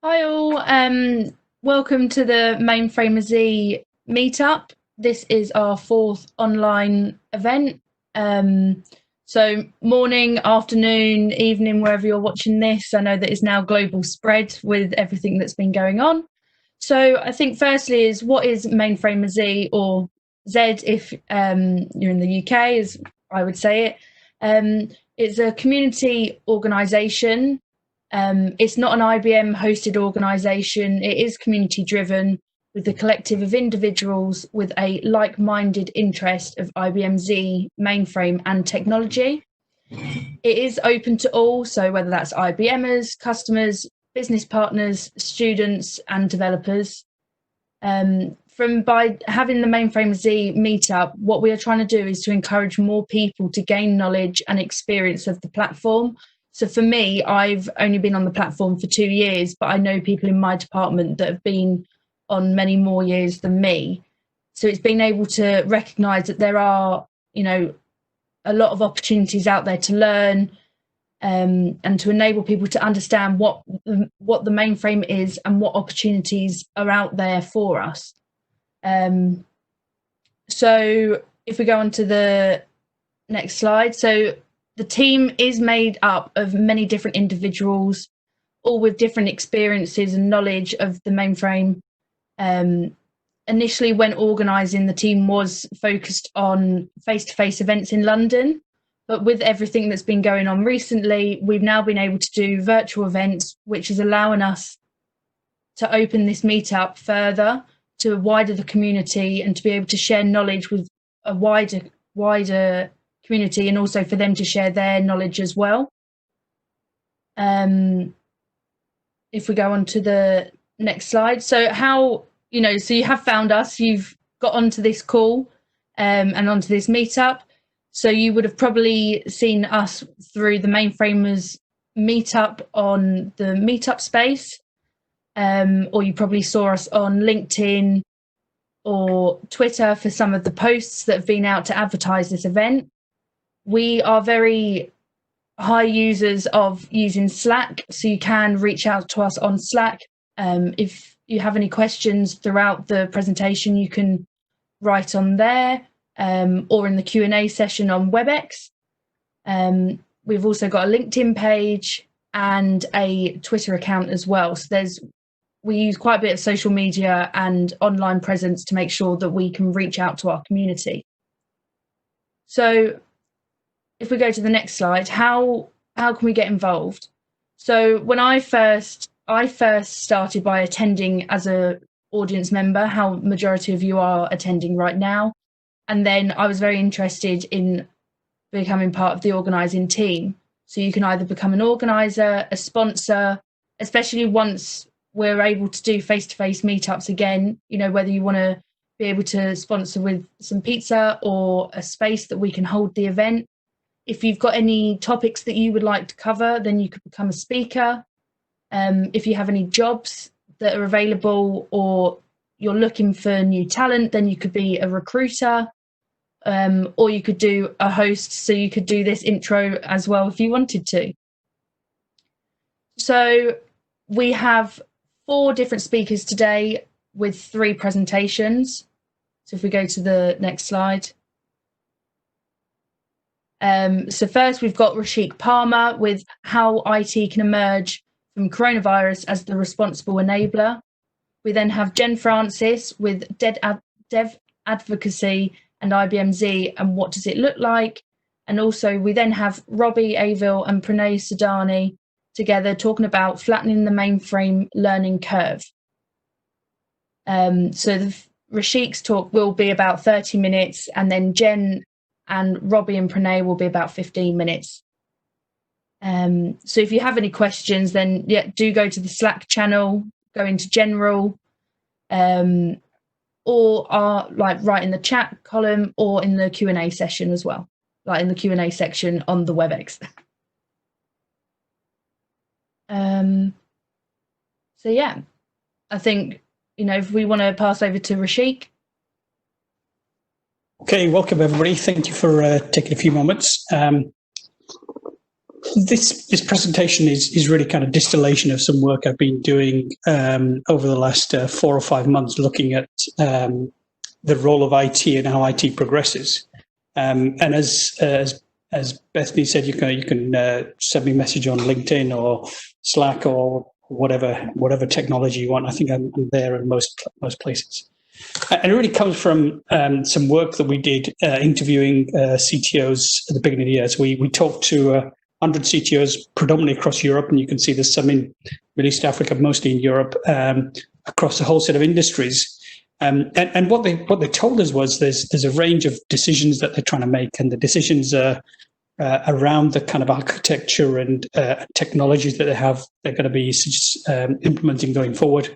Hi all, welcome to the MainframerZ Meetup. This is our fourth online event. So morning, afternoon, evening, wherever you're watching this. I know that it's now global spread with everything that's been going on. So I think firstly is what is MainframerZ, or Z if you're in the UK, as I would say it. It's a community organisation. It's not an IBM hosted organisation. It is community driven with a collective of individuals with a like-minded interest of IBM Z, mainframe and technology. It is open to all, so whether that's IBMers, customers, business partners, students and developers. By having the MainframerZ meetup, what we are trying to do is to encourage more people to gain knowledge and experience of the platform. So for me, I've only been on the platform for 2 years, but I know people in my department that have been on many more years than me. So it's been able to recognise that there are, a lot of opportunities out there to learn, and to enable people to understand what the mainframe is and what opportunities are out there for us. So if we go on to the next slide. So the team is made up of many different individuals, all with different experiences and knowledge of the mainframe. Initially, when organising, the team was focused on face-to-face events in London, but with everything that's been going on recently, we've now been able to do virtual events, which is allowing us to open this meetup further to wider the community and to be able to share knowledge with a wider community, and also for them to share their knowledge as well. If we go on to the next slide. So so you have found us, you've got onto this call and onto this meetup. So you would have probably seen us through the MainframerZ Meetup on the Meetup space, or you probably saw us on LinkedIn or Twitter for some of the posts that have been out to advertise this event. We are very high users of using Slack, so you can reach out to us on Slack. If you have any questions throughout the presentation, you can write on there, or in the Q&A session on WebEx. We've also got a LinkedIn page and a Twitter account as well. So we use quite a bit of social media and online presence to make sure that we can reach out to our community. So if we go to the next slide, how can we get involved? So when I first started by attending as a audience member, how majority of you are attending right now. And then I was very interested in becoming part of the organising team. So you can either become an organiser, a sponsor, especially once we're able to do face-to-face meetups again, whether you want to be able to sponsor with some pizza or a space that we can hold the event. If you've got any topics that you would like to cover, then you could become a speaker. If you have any jobs that are available or you're looking for new talent, then you could be a recruiter, or you could do a host. So you could do this intro as well if you wanted to. So we have 4 different speakers today with 3 presentations. So if we go to the next slide. So first we've got Rashik Parmar with how IT can emerge from coronavirus as the responsible enabler. We then have Jen Francis with DevAdvocacy and IBM Z and what does it look like. And also we then have Robbie, Avill and Pranay Sodani together talking about flattening the mainframe learning curve. So Rashik's talk will be about 30 minutes and then Jen and Robbie and Pranay will be about 15 minutes. So if you have any questions, then do go to the Slack channel, go into general, or write in the chat column or in the Q&A session as well, like in the Q&A section on the WebEx. So yeah, I think, if we want to pass over to Rashik. Okay, welcome everybody. Thank you for taking a few moments. this presentation is really kind of distillation of some work I've been doing over the last 4 or 5 months, looking at the role of IT and how IT progresses. And as Bethany said, you can send me a message on LinkedIn or Slack or whatever technology you want. I think I'm there in most places. And it really comes from some work that we did interviewing CTOs at the beginning of the year. So we talked to 100 CTOs predominantly across Europe, and you can see there's some in Middle East Africa, mostly in Europe, across a whole set of industries. And what they told us was there's a range of decisions that they're trying to make, and the decisions are around the kind of architecture and technologies that they're going to be implementing going forward.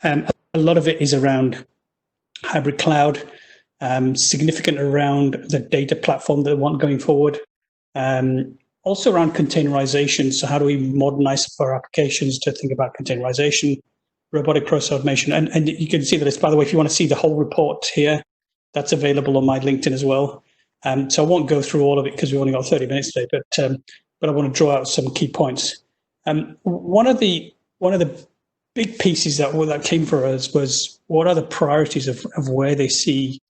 A lot of it is around hybrid cloud, significant around the data platform that they want going forward, also around containerization. So how do we modernize our applications to think about containerization, robotic process automation? And you can see that by the way, if you want to see the whole report here, that's available on my LinkedIn as well. So I won't go through all of it because we've only got 30 minutes today, but I want to draw out some key points. One of the big pieces that came for us was what are the priorities of where they see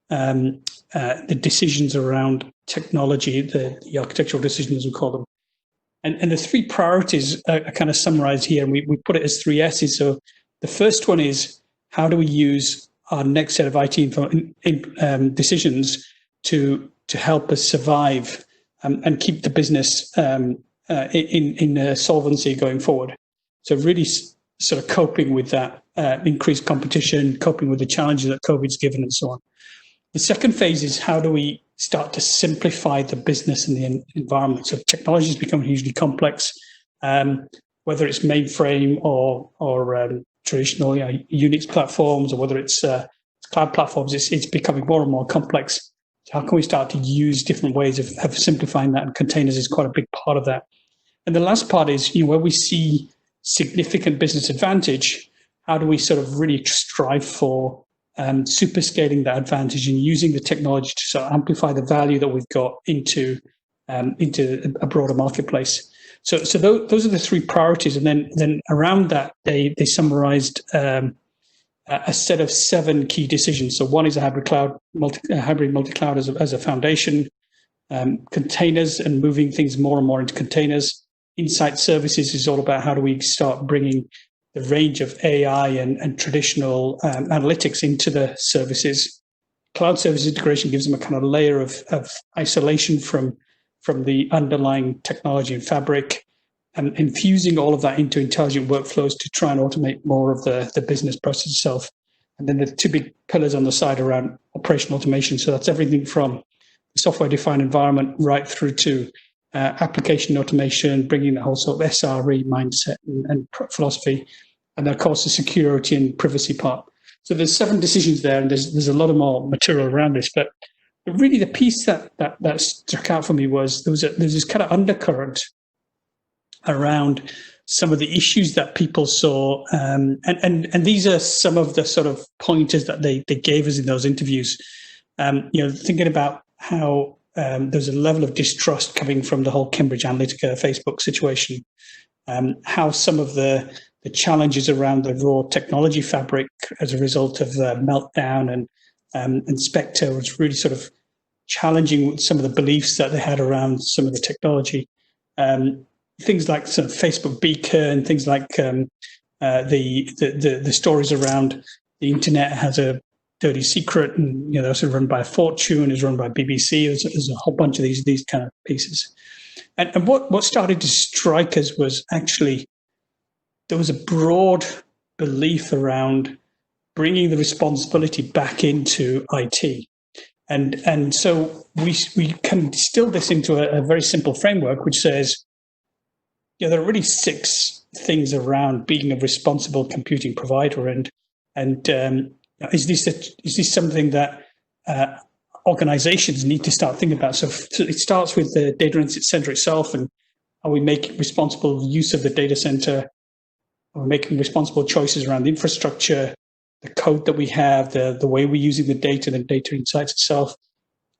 the decisions around technology, the architectural decisions, as we call them. And the 3 priorities are kind of summarized here, and we put it as 3 S's. So the first one is, how do we use our next set of IT decisions to help us survive and keep the business in solvency going forward? So really sort of coping with that increased competition, coping with the challenges that COVID's given, and so on. The second phase is, how do we start to simplify the business and the environment? So technology has become hugely complex, whether it's mainframe or traditional Unix platforms, or whether it's cloud platforms. It's becoming more and more complex. So how can we start to use different ways of simplifying that? And containers is quite a big part of that. And the last part is, where we see significant business advantage, how do we sort of really strive for super scaling that advantage and using the technology to sort of amplify the value that we've got into a broader marketplace. So those are the 3 priorities. And then around that, they summarized a set of 7 key decisions. So one is a hybrid multi-cloud as a foundation, containers and moving things more and more into containers. Insight services is all about how do we start bringing the range of AI and traditional analytics into the services. Cloud service integration gives them a kind of layer of isolation from the underlying technology and fabric, and infusing all of that into intelligent workflows to try and automate more of the business process itself. And then the 2 big pillars on the side around operational automation. So that's everything from the software-defined environment right through to application automation, bringing the whole sort of SRE mindset and philosophy, and then, of course, the security and privacy part. So there's 7 decisions there, and there's a lot of more material around this. But really, the piece that struck out for me was there's this kind of undercurrent around some of the issues that people saw, and these are some of the sort of pointers that they gave us in those interviews. Thinking about how there's a level of distrust coming from the whole Cambridge Analytica Facebook situation, how some of the challenges around the raw technology fabric as a result of the meltdown and Spectre was really sort of challenging some of the beliefs that they had around some of the technology. Things like sort of Facebook Beacon, things like the stories around the internet has a dirty secret, and they're also run by Fortune, is run by BBC. There's a whole bunch of these kind of pieces. And what started to strike us was actually there was a broad belief around bringing the responsibility back into IT. And so we can distill this into a very simple framework, which says, there are really 6 things around being a responsible computing provider, and is this something that organizations need to start thinking about? So it starts with the data center itself, and are we making responsible use of the data center? Are we making responsible choices around the infrastructure, the code that we have, the way we're using the data insights itself,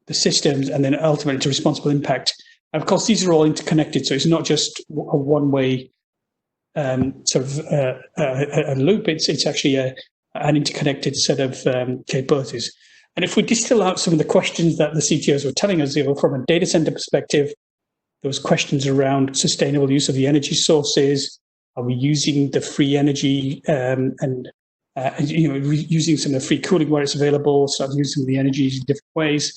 the systems, and then ultimately to responsible impact? And of course, these are all interconnected, so it's not just a one-way sort of a loop. It's actually an interconnected set of capabilities. And if we distill out some of the questions that the CTOs were telling us, from a data center perspective, there was questions around sustainable use of the energy sources. Are we using the free energy and using some of the free cooling where it's available? So using the energy in different ways.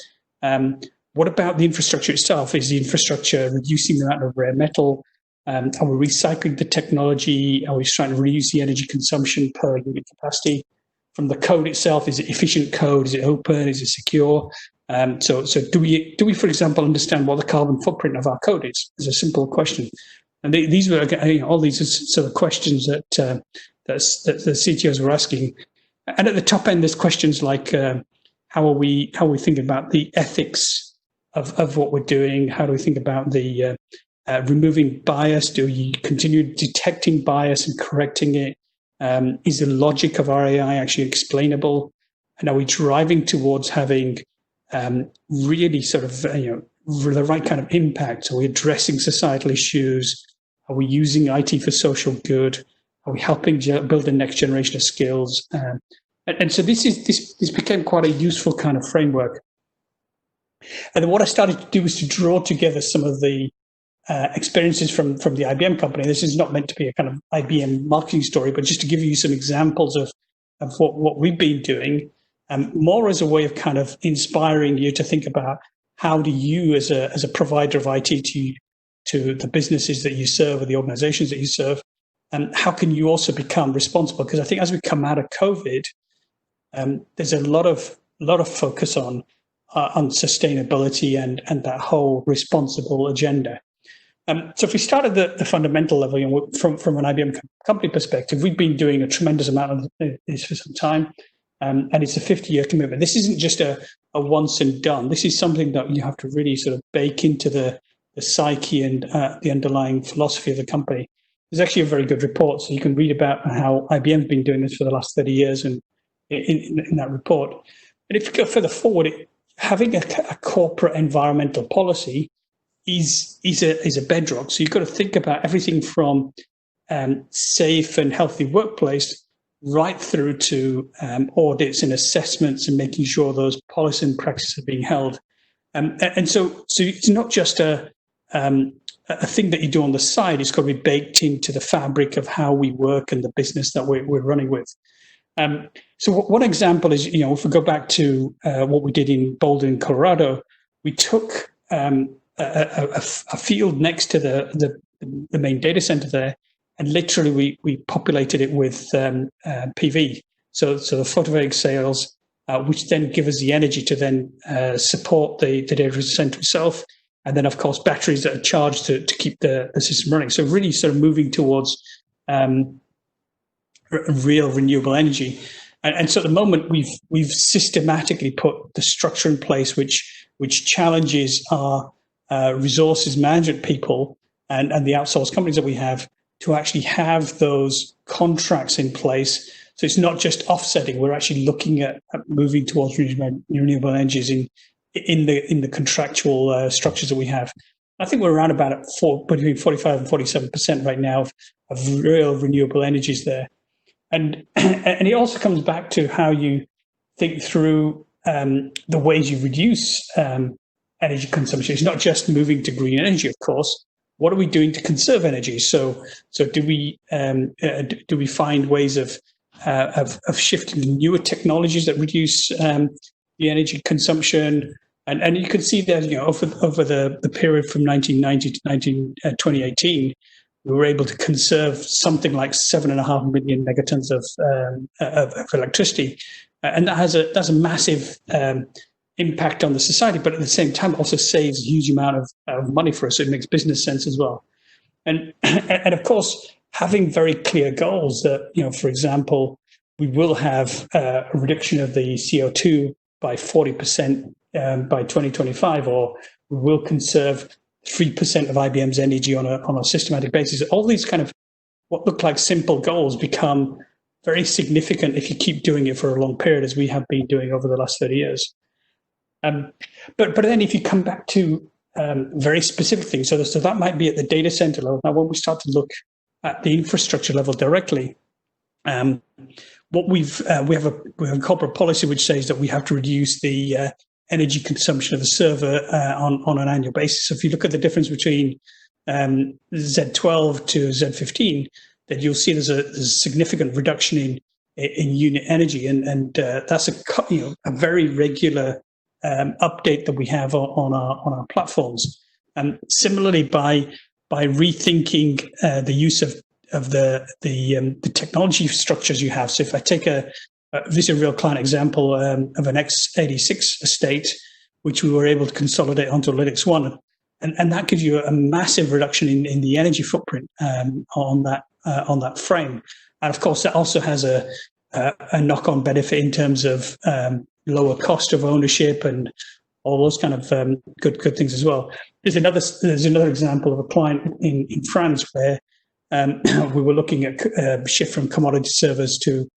What about the infrastructure itself? Is the infrastructure reducing the amount of rare metal? Are we recycling the technology? Are we trying to reduce the energy consumption per unit capacity? From the code itself, is it efficient code? Is it open? Is it secure? So do we, for example, understand what the carbon footprint of our code is? It's a simple question. And these were all these sort of questions that the CTOs were asking. And at the top end, there's questions like how are we thinking about the ethics of what we're doing? How do we think about the removing bias? Do you continue detecting bias and correcting it? Is the logic of our AI actually explainable? And are we driving towards having really sort of the right kind of impact? Are we addressing societal issues? Are we using IT for social good? Are we helping build the next generation of skills? And so this became quite a useful kind of framework. And then what I started to do was to draw together some of the experiences from the IBM company. This is not meant to be a kind of IBM marketing story, but just to give you some examples of what we've been doing, more as a way of kind of inspiring you to think about how do you, as a provider of IT to the businesses that you serve or the organizations that you serve, and how can you also become responsible? Because I think as we come out of COVID, there's a lot of focus on sustainability and that whole responsible agenda. So if we start at the fundamental level, from an IBM company perspective, we've been doing a tremendous amount of this for some time, and it's a 50-year commitment. This isn't just a once and done. This is something that you have to really sort of bake into the psyche and the underlying philosophy of the company. There's actually a very good report, so you can read about how IBM's been doing this for the last 30 years, and in that report. And if you go further forward, having a corporate environmental policy is a bedrock. So you've got to think about everything from safe and healthy workplace right through to audits and assessments and making sure those policies and practices are being held. And so it's not just a thing that you do on the side. It's got to be baked into the fabric of how we work and the business that we're running with. So one example is, if we go back to what we did in Boulder, in Colorado, we took a field next to the main data center there, and literally we populated it with PV. So the photovoltaic cells, which then give us the energy to then support the data center itself. And then, of course, batteries that are charged to keep the system running. So really sort of moving towards real renewable energy. And so at the moment, we've systematically put the structure in place which challenges our resources management people and the outsourced companies that we have to actually have those contracts in place. So it's not just offsetting. We're actually looking at moving towards renewable energies in the contractual structures that we have. I think we're around about between 45 and 47% right now of real renewable energies there. And it also comes back to how you think through the ways you reduce energy consumption. It's not just moving to green energy, of course. What are we doing to conserve energy? So do we find ways of shifting to newer technologies that reduce the energy consumption? And you can see that over the period from 1990 to 2018. We were able to conserve something like 7.5 million megatons of electricity, and that's a massive impact on the society. But at the same time, also saves a huge amount of money for us. So it makes business sense as well. And of course, having very clear goals that for example, we will have a reduction of the CO2 by 40% by 2025, or we will conserve 3% of IBM's energy on a systematic basis. All these kind of what look like simple goals become very significant if you keep doing it for a long period, as we have been doing over the last 30 years. But then if you come back to very specific things. So that might be at the data center level. Now, when we start to look at the infrastructure level directly, what we have a corporate policy which says that we have to reduce the energy consumption of the server on an annual basis. So if you look at the difference between Z12 to Z15, then you'll see there's a significant reduction in unit energy, and that's a very regular update that we have on our platforms. Similarly, by rethinking the use of the technology structures you have. So if I take this is a real client example of an x86 estate, which we were able to consolidate onto Linux One, and that gives you a massive reduction in the energy footprint on that frame. And of course, that also has a knock-on benefit in terms of lower cost of ownership and all those kind of good things as well. There's another example of a client in France where we were looking at a shift from commodity servers to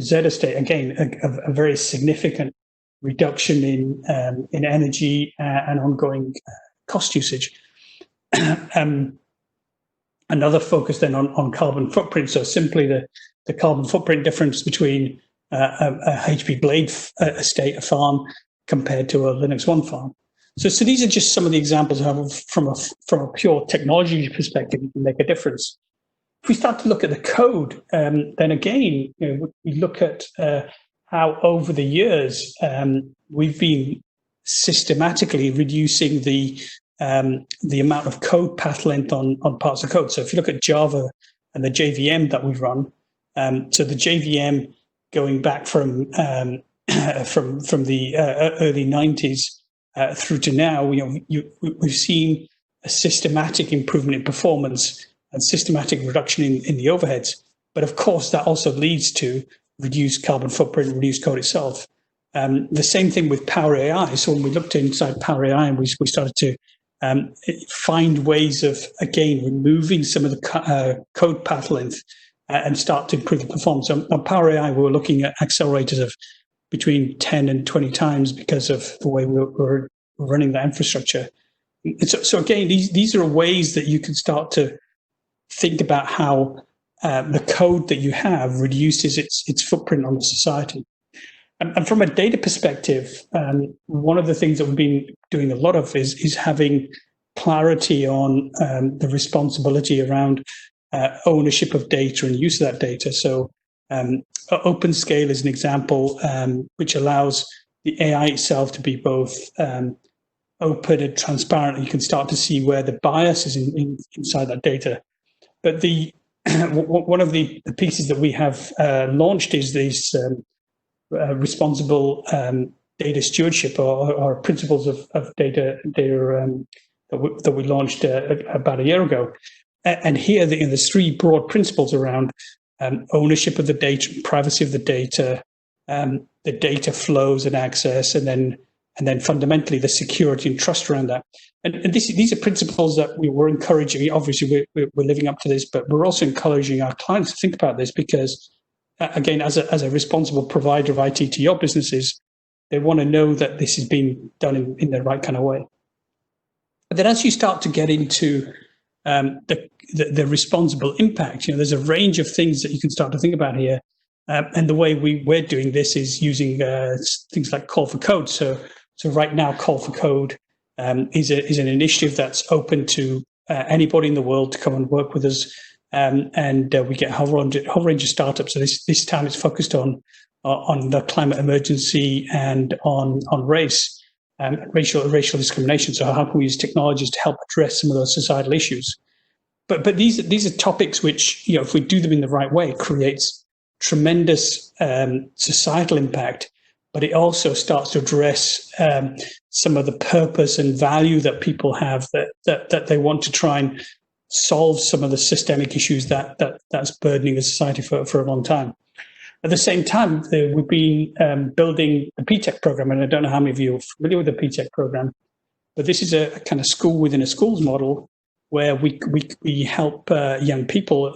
Z estate. Again, a very significant reduction in energy and ongoing cost usage. Another focus then on carbon footprint. So simply the carbon footprint difference between a HP Blade estate, a farm, compared to a Linux One farm. So these are just some of the examples of how, from a pure technology perspective, you can make a difference. If we start to look at the code, then again, we look at how over the years we've been systematically reducing the amount of code path length on parts of code. So if you look at Java and the JVM that we run, so the JVM going back from the early 90s through to now, we've seen a systematic improvement in performance and systematic reduction in the overheads. But of course, that also leads to reduced carbon footprint, reduced code itself. The same thing with Power AI. So when we looked inside Power AI, and we started to find ways of, again, removing some of the code path length and start to improve the performance. On Power AI, we were looking at accelerators of between 10 and 20 times because of the way we're running that infrastructure. So again, these are ways that you can start to think about how the code that you have reduces its footprint on the society. And from a data perspective, one of the things that we've been doing a lot of is having clarity on the responsibility around ownership of data and use of that data. So OpenScale is an example which allows the AI itself to be both open and transparent. You can start to see where the bias is inside that data. But one of the pieces that we have launched is these responsible data stewardship or principles of data that we launched about a year ago. And here there's three broad principles around ownership of the data, privacy of the data flows and access, and then fundamentally the security and trust around that. And these are principles that we were encouraging. Obviously, we're living up to this, but we're also encouraging our clients to think about this because, again, as a responsible provider of IT to your businesses, they want to know that this is being done in the right kind of way. But then as you start to get into the responsible impact, there's a range of things that you can start to think about here. And the way we're doing this is using things like Call for Code. So right now, Call for Code is an initiative that's open to anybody in the world to come and work with us. And we get a whole range of startups. So this time it's focused on the climate emergency and on race. Racial discrimination. So how can we use technologies to help address some of those societal issues? But these are topics which, if we do them in the right way, creates tremendous societal impact. But it also starts to address some of the purpose and value that people have that they want to try and solve some of the systemic issues that's burdening the society for a long time. At the same time, we've been building the PTech program, and I don't know how many of you are familiar with the PTech program, but this is a kind of school within a schools model where we help young people,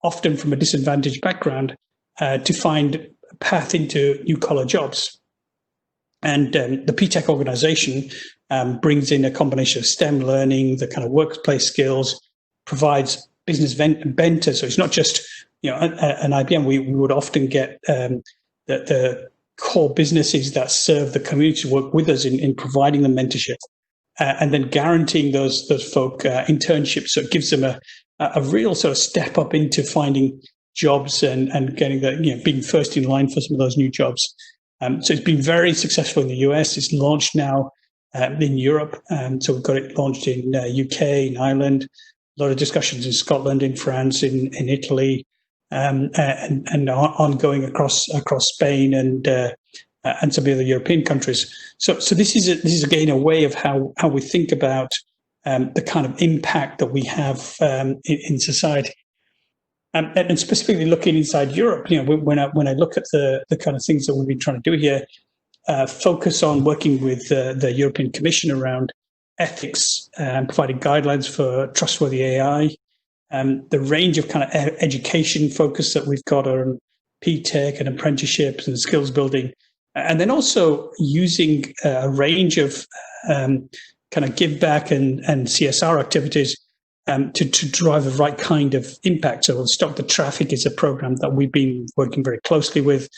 often from a disadvantaged background, to find a path into new collar jobs. And the PTech organization brings in a combination of STEM learning, the kind of workplace skills, provides business bent. So it's not just, an IBM. We would often get the core businesses that serve the community to work with us in providing them mentorship, and then guaranteeing those folk internships. So it gives them a real sort of step up into finding jobs and getting being first in line for some of those new jobs. So it's been very successful in the US. It's launched now in Europe. So we've got it launched in UK, in Ireland, a lot of discussions in Scotland, in France, in Italy, and ongoing across Spain and some of the other European countries. So this is again a way of how we think about the kind of impact that we have in society. And specifically looking inside Europe, when I look at the kind of things that we've been trying to do here, focus on working with the European Commission around ethics and providing guidelines for trustworthy AI, the range of kind of education focus that we've got on P-Tech and apprenticeships and skills building, and then also using a range of kind of give back and CSR activities to drive the right kind of impact. So Stop the Traffic is a program that we've been working very closely with,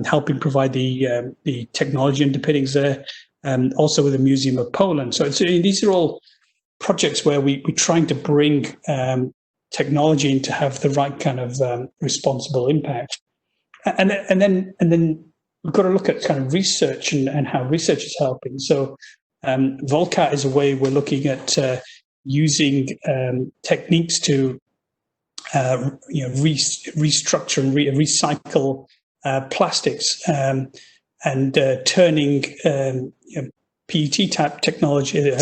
helping provide the technology underpinnings there, also with the Museum of Poland. So these are all projects where we're trying to bring technology in to have the right kind of responsible impact. And then we've got to look at kind of research and how research is helping. So Volcat is a way we're looking at using techniques to restructure and recycle plastics and turning PET type technology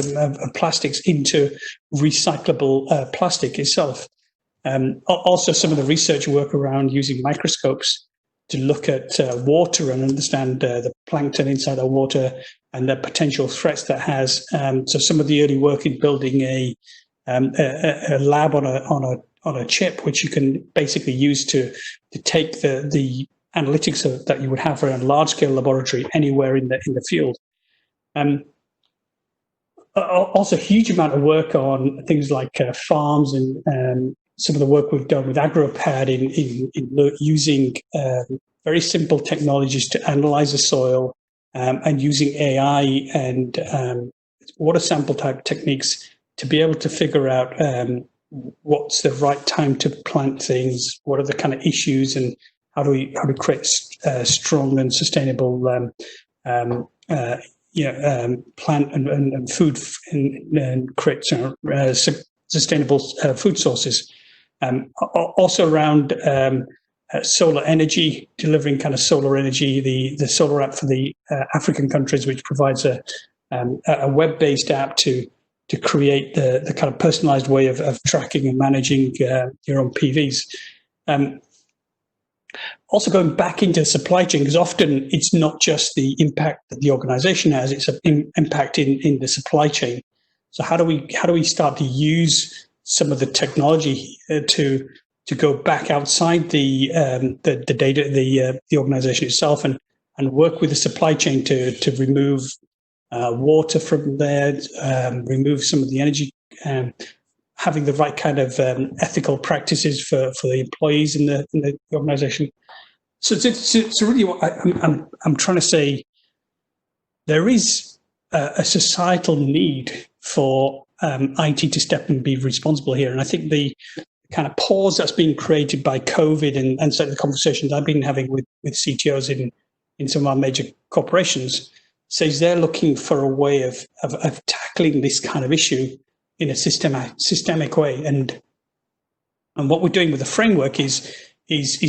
plastics into recyclable plastic itself. Also, some of the research work around using microscopes to look at water and understand the plankton inside the water and the potential threats that has. So some of the early work in building a lab on a chip, which you can basically use to take the analytics that you would have for a large scale laboratory anywhere in the field. Also, a huge amount of work on things like farms and some of the work we've done with AgroPad in using very simple technologies to analyze the soil and using AI and water sample type techniques to be able to figure out what's the right time to plant things, what are the kind of issues, and how do we create strong and sustainable plant and food and create sustainable food sources. Also around solar energy, delivering kind of solar energy, the solar app for the African countries, which provides a web-based app to create the kind of personalized way of tracking and managing your own PVs. Also going back into the supply chain, because often it's not just the impact that the organization has, it's an impact in the supply chain. So how do we start to use some of the technology to go back outside the data, the organization itself, and work with the supply chain to remove water from there, remove some of the energy, having the right kind of ethical practices for the employees in the organization. So really what I'm trying to say, there is a societal need for IT to step and be responsible here. And I think the kind of pause that's been created by COVID and certainly the conversations I've been having with CTOs in some of our major corporations says they're looking for a way of tackling this kind of issue in a systemic way. And what we're doing with the framework is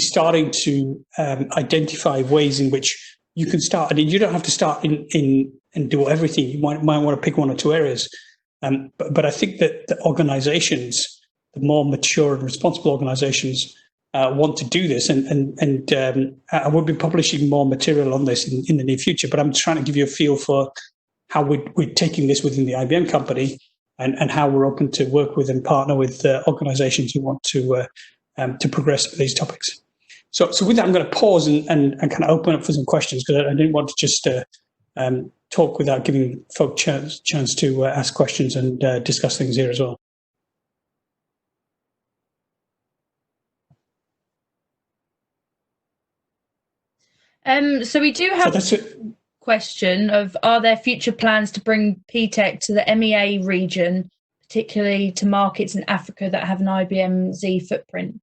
starting to identify ways in which you can start. And you don't have to start in and do everything. You might want to pick one or two areas. But I think that the organizations, the more mature and responsible organizations, want to do this. And I will be publishing more material on this in the near future. But I'm trying to give you a feel for how we're taking this within the IBM company and how we're open to work with and partner with organizations who want to progress with these topics. So with that, I'm going to pause and kind of open up for some questions, because I didn't want to just talk without giving folk chance to ask questions and discuss things here as well. So we do have a question of, are there future plans to bring PTech to the MEA region, particularly to markets in Africa that have an IBM Z footprint?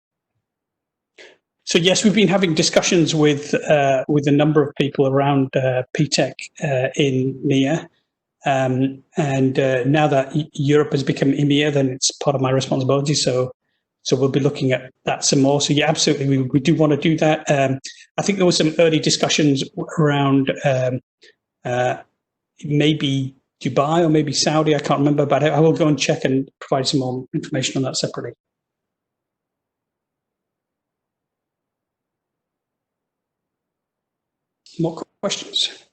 So yes, we've been having discussions with a number of people around PTech in MEA. And now that Europe has become EMEA, then it's part of my responsibility. So we'll be looking at that some more. So yeah, absolutely, we do want to do that. I think there were some early discussions around maybe Dubai or maybe Saudi. I can't remember, but I will go and check and provide some more information on that separately. More questions?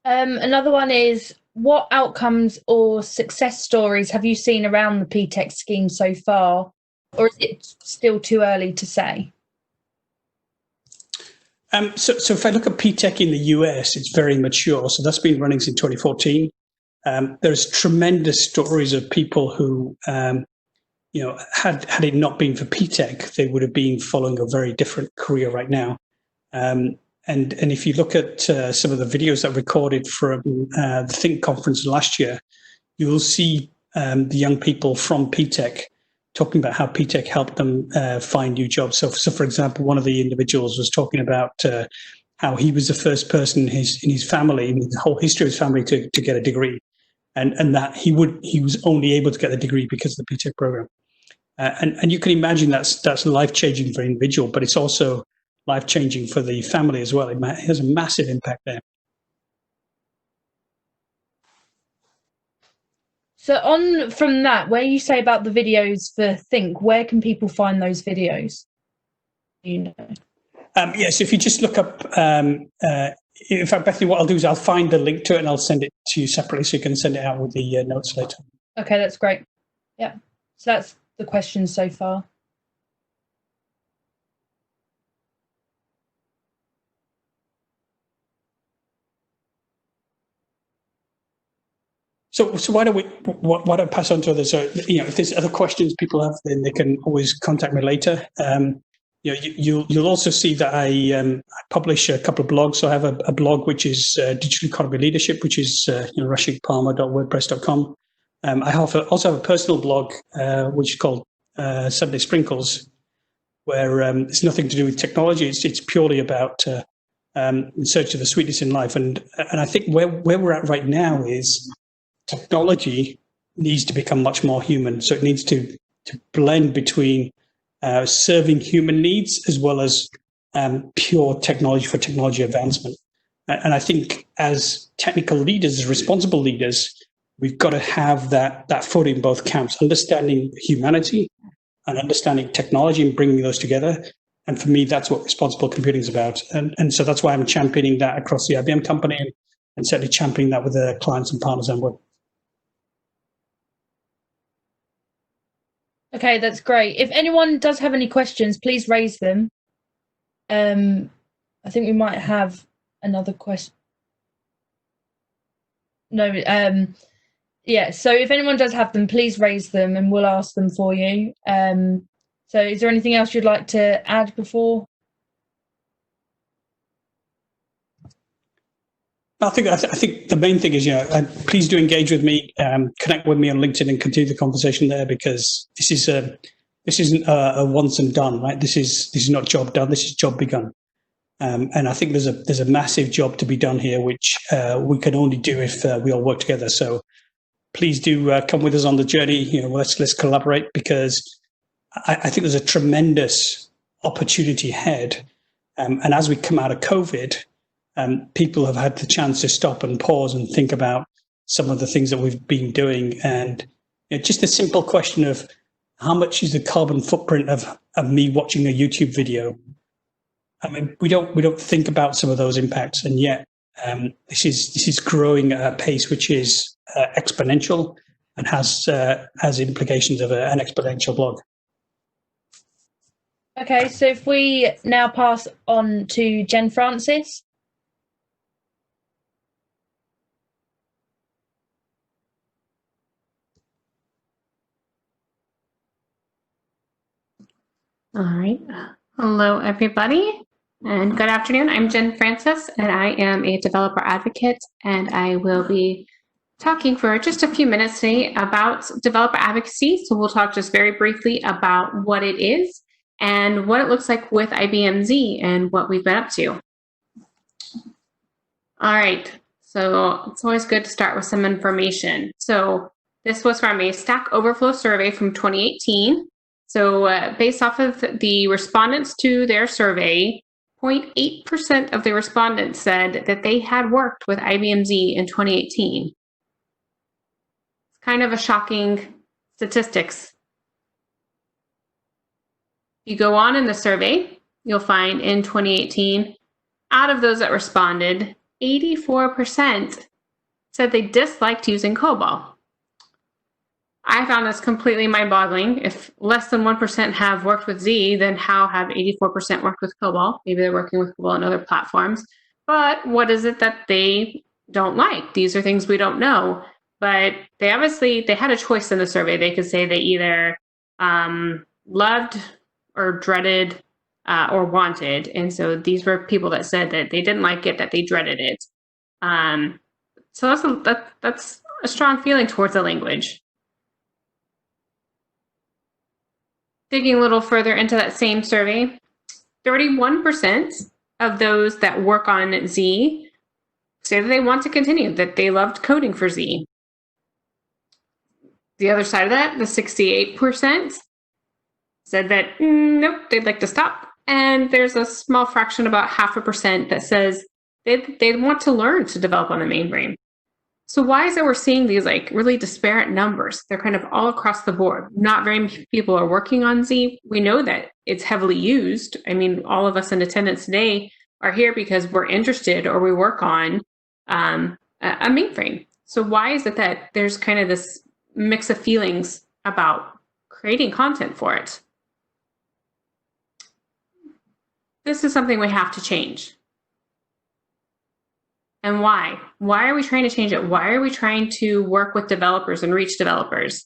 Another one is, what outcomes or success stories have you seen around the PTech scheme so far, or is it still too early to say? So if I look at PTech in the US, it's very mature. So that's been running since 2014. There's tremendous stories of people who, had it not been for PTech, they would have been following a very different career right now. And if you look at some of the videos that were recorded from the Think conference last year, you will see the young people from PTech talking about how PTech helped them find new jobs. So for example, one of the individuals was talking about how he was the first person in his family, in the whole history of his family, to get a degree, and that he was only able to get the degree because of the PTech program. And you can imagine that's life-changing for an individual, but it's also life-changing for the family as well. It has a massive impact there. So from that, where you say about the videos for Think, where can people find those videos? Yes, if you just look up, in fact, Bethany, what I'll do is I'll find the link to it and I'll send it to you separately so you can send it out with the notes later. Okay, that's great. Yeah, so that's the questions so far. So why don't I pass on to others? So, if there's other questions people have, then they can always contact me later. You'll also see that I publish a couple of blogs. So I have a blog which is Digital Economy Leadership, which is rashikparmar.wordpress.com. I also have a personal blog which is called Sunday Sprinkles, where it's nothing to do with technology. It's purely about in search of the sweetness in life. And I think where we're at right now is technology needs to become much more human. So it needs to blend between serving human needs as well as pure technology for technology advancement. And I think as technical leaders, as responsible leaders, we've got to have that foot in both camps, understanding humanity and understanding technology and bringing those together. And for me, that's what responsible computing is about. And so that's why I'm championing that across the IBM company and certainly championing that with the clients and partners I'm with. Okay, that's great. If anyone does have any questions, please raise them. I think we might have another question. No, yeah, so if anyone does have them, please raise them and we'll ask them for you. So is there anything else you'd like to add before? I think the main thing is, please do engage with me, connect with me on LinkedIn and continue the conversation there, because this isn't a once and done, right? This is not job done. This is job begun. And I think there's a massive job to be done here, which we can only do if we all work together. So please do come with us on the journey. Let's collaborate, because I think there's a tremendous opportunity ahead. And as we come out of COVID, people have had the chance to stop and pause and think about some of the things that we've been doing. And just a simple question of how much is the carbon footprint of me watching a YouTube video? I mean, we don't think about some of those impacts, and yet this is growing at a pace which is exponential and has implications of an exponential blog. Okay, so if we now pass on to Jen Francis. All right. Hello, everybody, and good afternoon. I'm Jen Francis, and I am a developer advocate, and I will be talking for just a few minutes today about developer advocacy. So we'll talk just very briefly about what it is and what it looks like with IBM Z and what we've been up to. All right. So it's always good to start with some information. So this was from a Stack Overflow survey from 2018. So based off of the respondents to their survey, 0.8% of the respondents said that they had worked with IBM Z in 2018. It's kind of a shocking statistics. If you go on in the survey, you'll find in 2018, out of those that responded, 84% said they disliked using COBOL. I found this completely mind-boggling. If less than 1% have worked with Z, then how have 84% worked with COBOL? Maybe they're working with COBOL on other platforms. But what is it that they don't like? These are things we don't know. But they had a choice in the survey. They could say they either loved or dreaded or wanted. And so these were people that said that they didn't like it, that they dreaded it. So that's a strong feeling towards the language. Digging a little further into that same survey, 31% of those that work on Z say that they want to continue, that they loved coding for Z. The other side of that, the 68% said that, nope, they'd like to stop. And there's a small fraction, about 0.5%, that says they want to learn to develop on the mainframe. So why is it we're seeing these like really disparate numbers? They're kind of all across the board. Not very many people are working on Z. We know that it's heavily used. I mean, all of us in attendance today are here because we're interested or we work on a mainframe. So why is it that there's kind of this mix of feelings about creating content for it? This is something we have to change. And why? Why are we trying to change it? Why are we trying to work with developers and reach developers?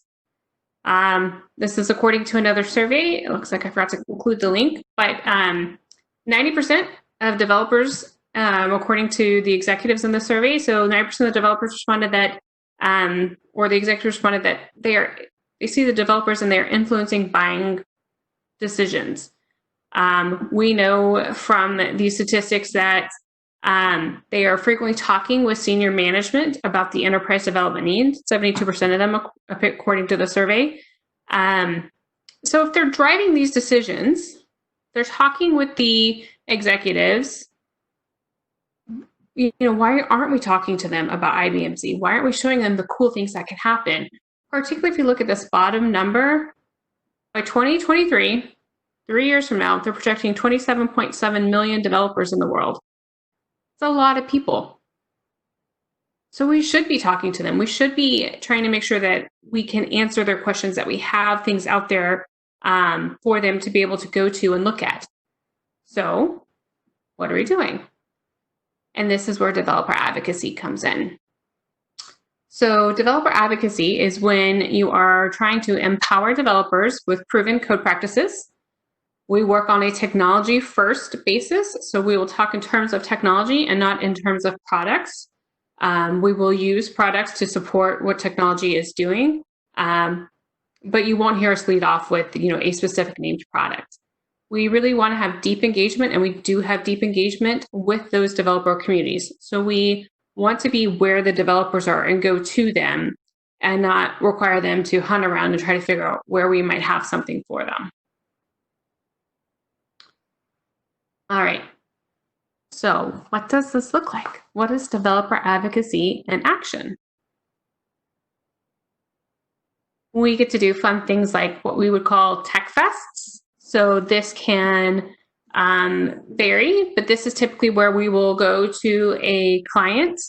This is according to another survey. It looks like I forgot to include the link, but 90% of developers, according to the executives in the survey, so 90% of the developers responded that, or the executives responded that they see the developers and they're influencing buying decisions. We know from these statistics that they are frequently talking with senior management about the enterprise development needs, 72% of them, according to the survey. So if they're driving these decisions, they're talking with the executives. Why aren't we talking to them about IBM Z? Why aren't we showing them the cool things that can happen? Particularly if you look at this bottom number, by 2023, 3 years from now, they're projecting 27.7 million developers in the world. It's a lot of people. So we should be talking to them. We should be trying to make sure that we can answer their questions, that we have things out there for them to be able to go to and look at. So what are we doing? And this is where developer advocacy comes in. So developer advocacy is when you are trying to empower developers with proven code practices. We work on a technology first basis. So we will talk in terms of technology and not in terms of products. We will use products to support what technology is doing. But you won't hear us lead off with a specific named product. We really want to have deep engagement, and we do have deep engagement with those developer communities. So we want to be where the developers are and go to them and not require them to hunt around and try to figure out where we might have something for them. All right, so what does this look like? What is developer advocacy in action? We get to do fun things like what we would call tech fests. So this can vary, but this is typically where we will go to a client.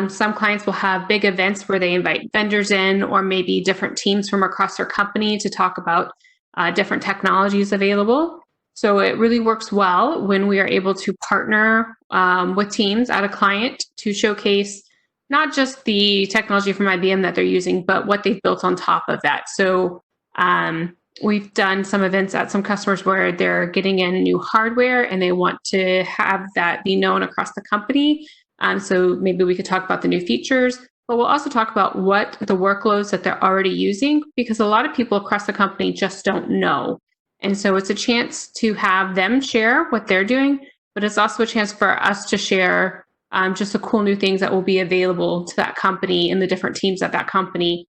Some clients will have big events where they invite vendors in, or maybe different teams from across their company to talk about different technologies available. So it really works well when we are able to partner with teams at a client to showcase not just the technology from IBM that they're using, but what they've built on top of that. So We've done some events at some customers where they're getting in new hardware and they want to have that be known across the company. So maybe we could talk about the new features, but we'll also talk about what the workloads that they're already using, because a lot of people across the company just don't know. And so it's a chance to have them share what they're doing, but it's also a chance for us to share just the cool new things that will be available to that company and the different teams at that company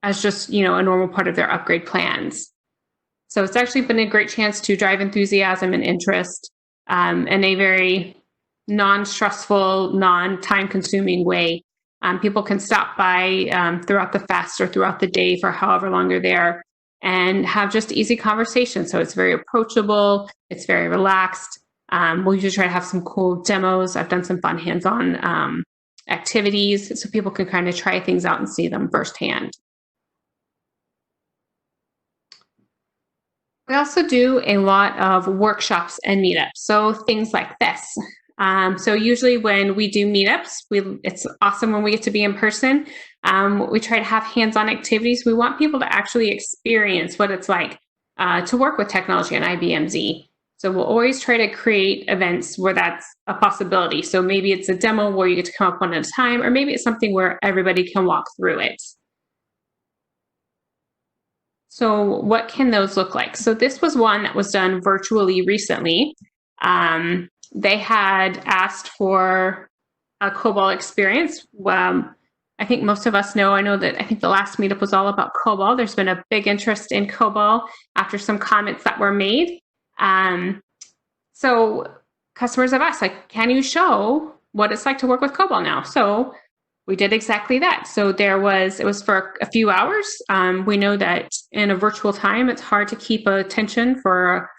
as just, a normal part of their upgrade plans. So it's actually been a great chance to drive enthusiasm and interest in a very non-stressful, non-time consuming way. People can stop by throughout the fest or throughout the day for however long they're there and have just easy conversations. So it's very approachable. It's very relaxed. We'll usually try to have some cool demos. I've done some fun hands-on activities so people can kind of try things out and see them firsthand. We also do a lot of workshops and meetups. So things like this. So usually when we do meetups, it's awesome when we get to be in person. We try to have hands-on activities. We want people to actually experience what it's like to work with technology on IBM Z. So we'll always try to create events where that's a possibility. So maybe it's a demo where you get to come up one at a time, or maybe it's something where everybody can walk through it. So what can those look like? So this was one that was done virtually recently. They had asked for a COBOL experience. I think most of us know, I think the last meetup was all about COBOL. There's been a big interest in COBOL after some comments that were made. So customers have asked, can you show what it's like to work with COBOL now? So we did exactly that. So it was for a few hours. We know that in a virtual time, it's hard to keep attention for,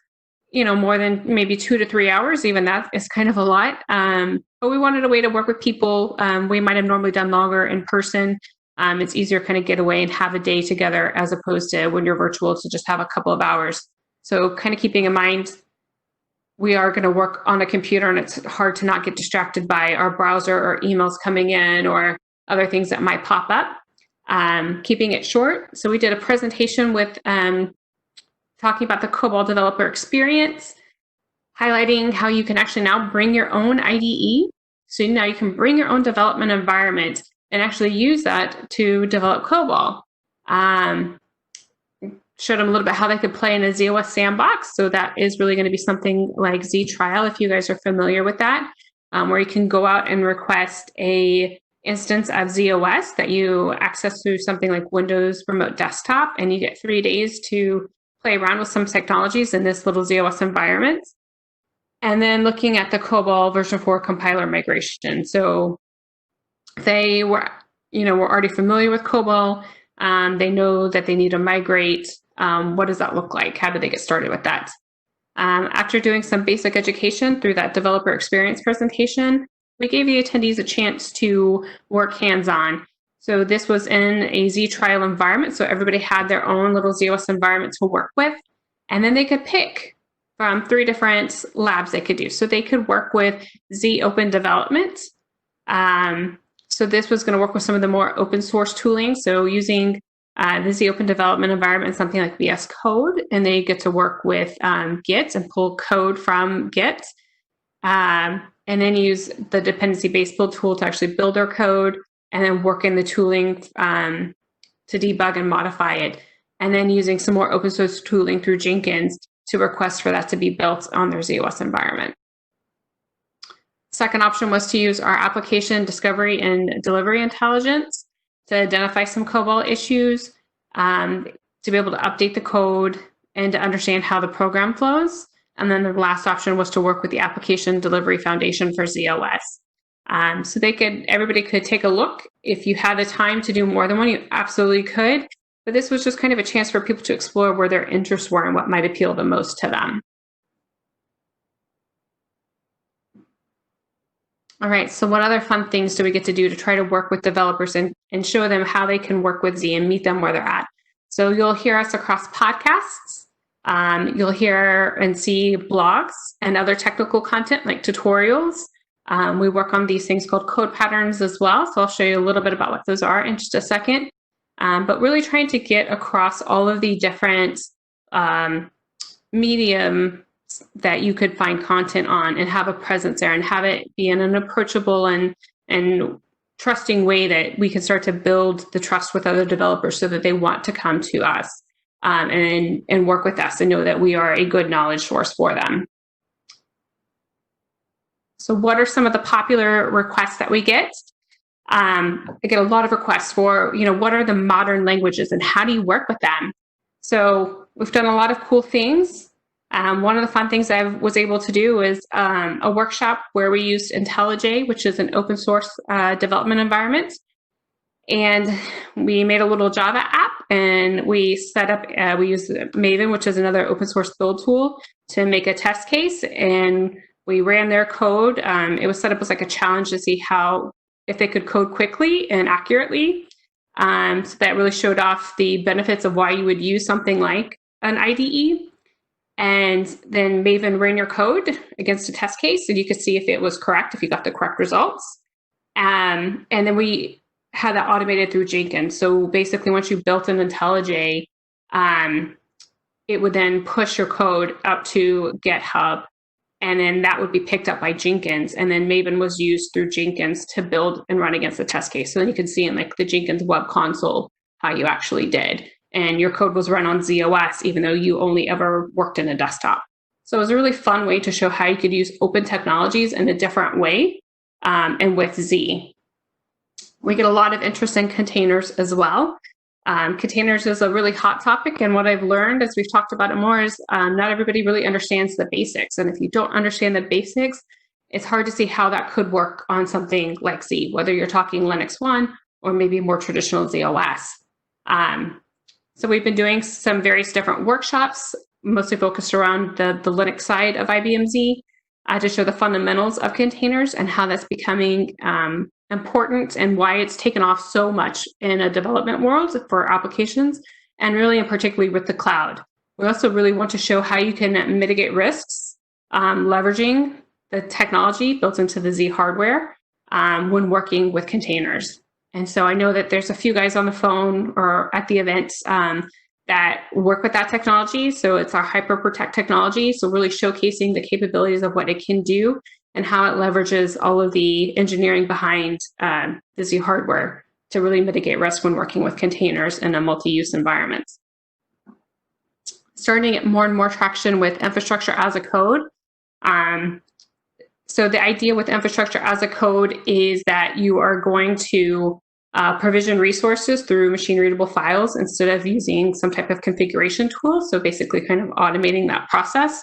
more than maybe 2 to 3 hours. Even that is kind of a lot. But we wanted a way to work with people. We might have normally done longer in person. It's easier to kind of get away and have a day together as opposed to when you're virtual to just have a couple of hours. So kind of keeping in mind, we are going to work on a computer and it's hard to not get distracted by our browser or emails coming in or other things that might pop up. Keeping it short. So we did a presentation with talking about the COBOL developer experience, highlighting how you can actually now bring your own IDE. So now you can bring your own development environment and actually use that to develop COBOL. Showed them a little bit how they could play in a ZOS sandbox. So that is really going to be something like Z Trial, if you guys are familiar with that, where you can go out and request a instance of ZOS that you access through something like Windows Remote Desktop, and you get 3 days to play around with some technologies in this little ZOS environment. And then looking at the COBOL version 4 compiler migration. So they were already familiar with COBOL. They know that they need to migrate. What does that look like? How do they get started with that? After doing some basic education through that developer experience presentation, we gave the attendees a chance to work hands-on. So this was in a Z trial environment. So everybody had their own little ZOS environment to work with. And then they could pick from 3 different labs they could do. So they could work with Z Open Development. So this was going to work with some of the more open source tooling. So using the Z Open Development environment, something like VS Code, and they get to work with Git and pull code from Git, and then use the dependency-based build tool to actually build their code, and then work in the tooling to debug and modify it, and then using some more open source tooling through Jenkins to request for that to be built on their ZOS environment. Second option was to use our application discovery and delivery intelligence to identify some COBOL issues, to be able to update the code and to understand how the program flows. And then the last option was to work with the application delivery foundation for ZOS. So everybody could take a look. If you had the time to do more than one, you absolutely could. But this was just kind of a chance for people to explore where their interests were and what might appeal the most to them. All right, so what other fun things do we get to do to try to work with developers and show them how they can work with Z and meet them where they're at? So you'll hear us across podcasts. You'll hear and see blogs and other technical content like tutorials. We work on these things called code patterns as well. So I'll show you a little bit about what those are in just a second. but really trying to get across all of the different mediums that you could find content on and have a presence there and have it be in an approachable and trusting way that we can start to build the trust with other developers so that they want to come to us and work with us and know that we are a good knowledge source for them. So what are some of the popular requests that we get? I get a lot of requests for, what are the modern languages and how do you work with them? So we've done a lot of cool things. One of the fun things I was able to do is a workshop where we used IntelliJ, which is an open source development environment. And we made a little Java app and we set up, we used Maven, which is another open source build tool, to make a test case. And we ran their code. It was set up as like a challenge to see if they could code quickly and accurately. So that really showed off the benefits of why you would use something like an IDE. And then Maven ran your code against a test case, and you could see if it was correct, if you got the correct results. And then we had that automated through Jenkins. So basically, once you built an IntelliJ, it would then push your code up to GitHub, and then that would be picked up by Jenkins. And then Maven was used through Jenkins to build and run against the test case. So then you could see in like the Jenkins web console how you actually did. And your code was run on ZOS, even though you only ever worked in a desktop. So it was a really fun way to show how you could use open technologies in a different way and with Z. We get a lot of interest in containers as well. Containers is a really hot topic. And what I've learned as we've talked about it more is not everybody really understands the basics. And if you don't understand the basics, it's hard to see how that could work on something like Z, whether you're talking Linux 1 or maybe more traditional ZOS. So we've been doing some various different workshops, mostly focused around the Linux side of IBM Z, to show the fundamentals of containers and how that's becoming important and why it's taken off so much in a development world for applications, and really and particularly with the cloud. We also really want to show how you can mitigate risks leveraging the technology built into the Z hardware when working with containers. And so I know that there's a few guys on the phone or at the event that work with that technology. So it's our HyperProtect technology. So really showcasing the capabilities of what it can do and how it leverages all of the engineering behind the Z hardware to really mitigate risk when working with containers in a multi-use environment. Starting to get more and more traction with infrastructure as a code. So the idea with infrastructure as a code is that you are going to provision resources through machine-readable files instead of using some type of configuration tool. So basically kind of automating that process.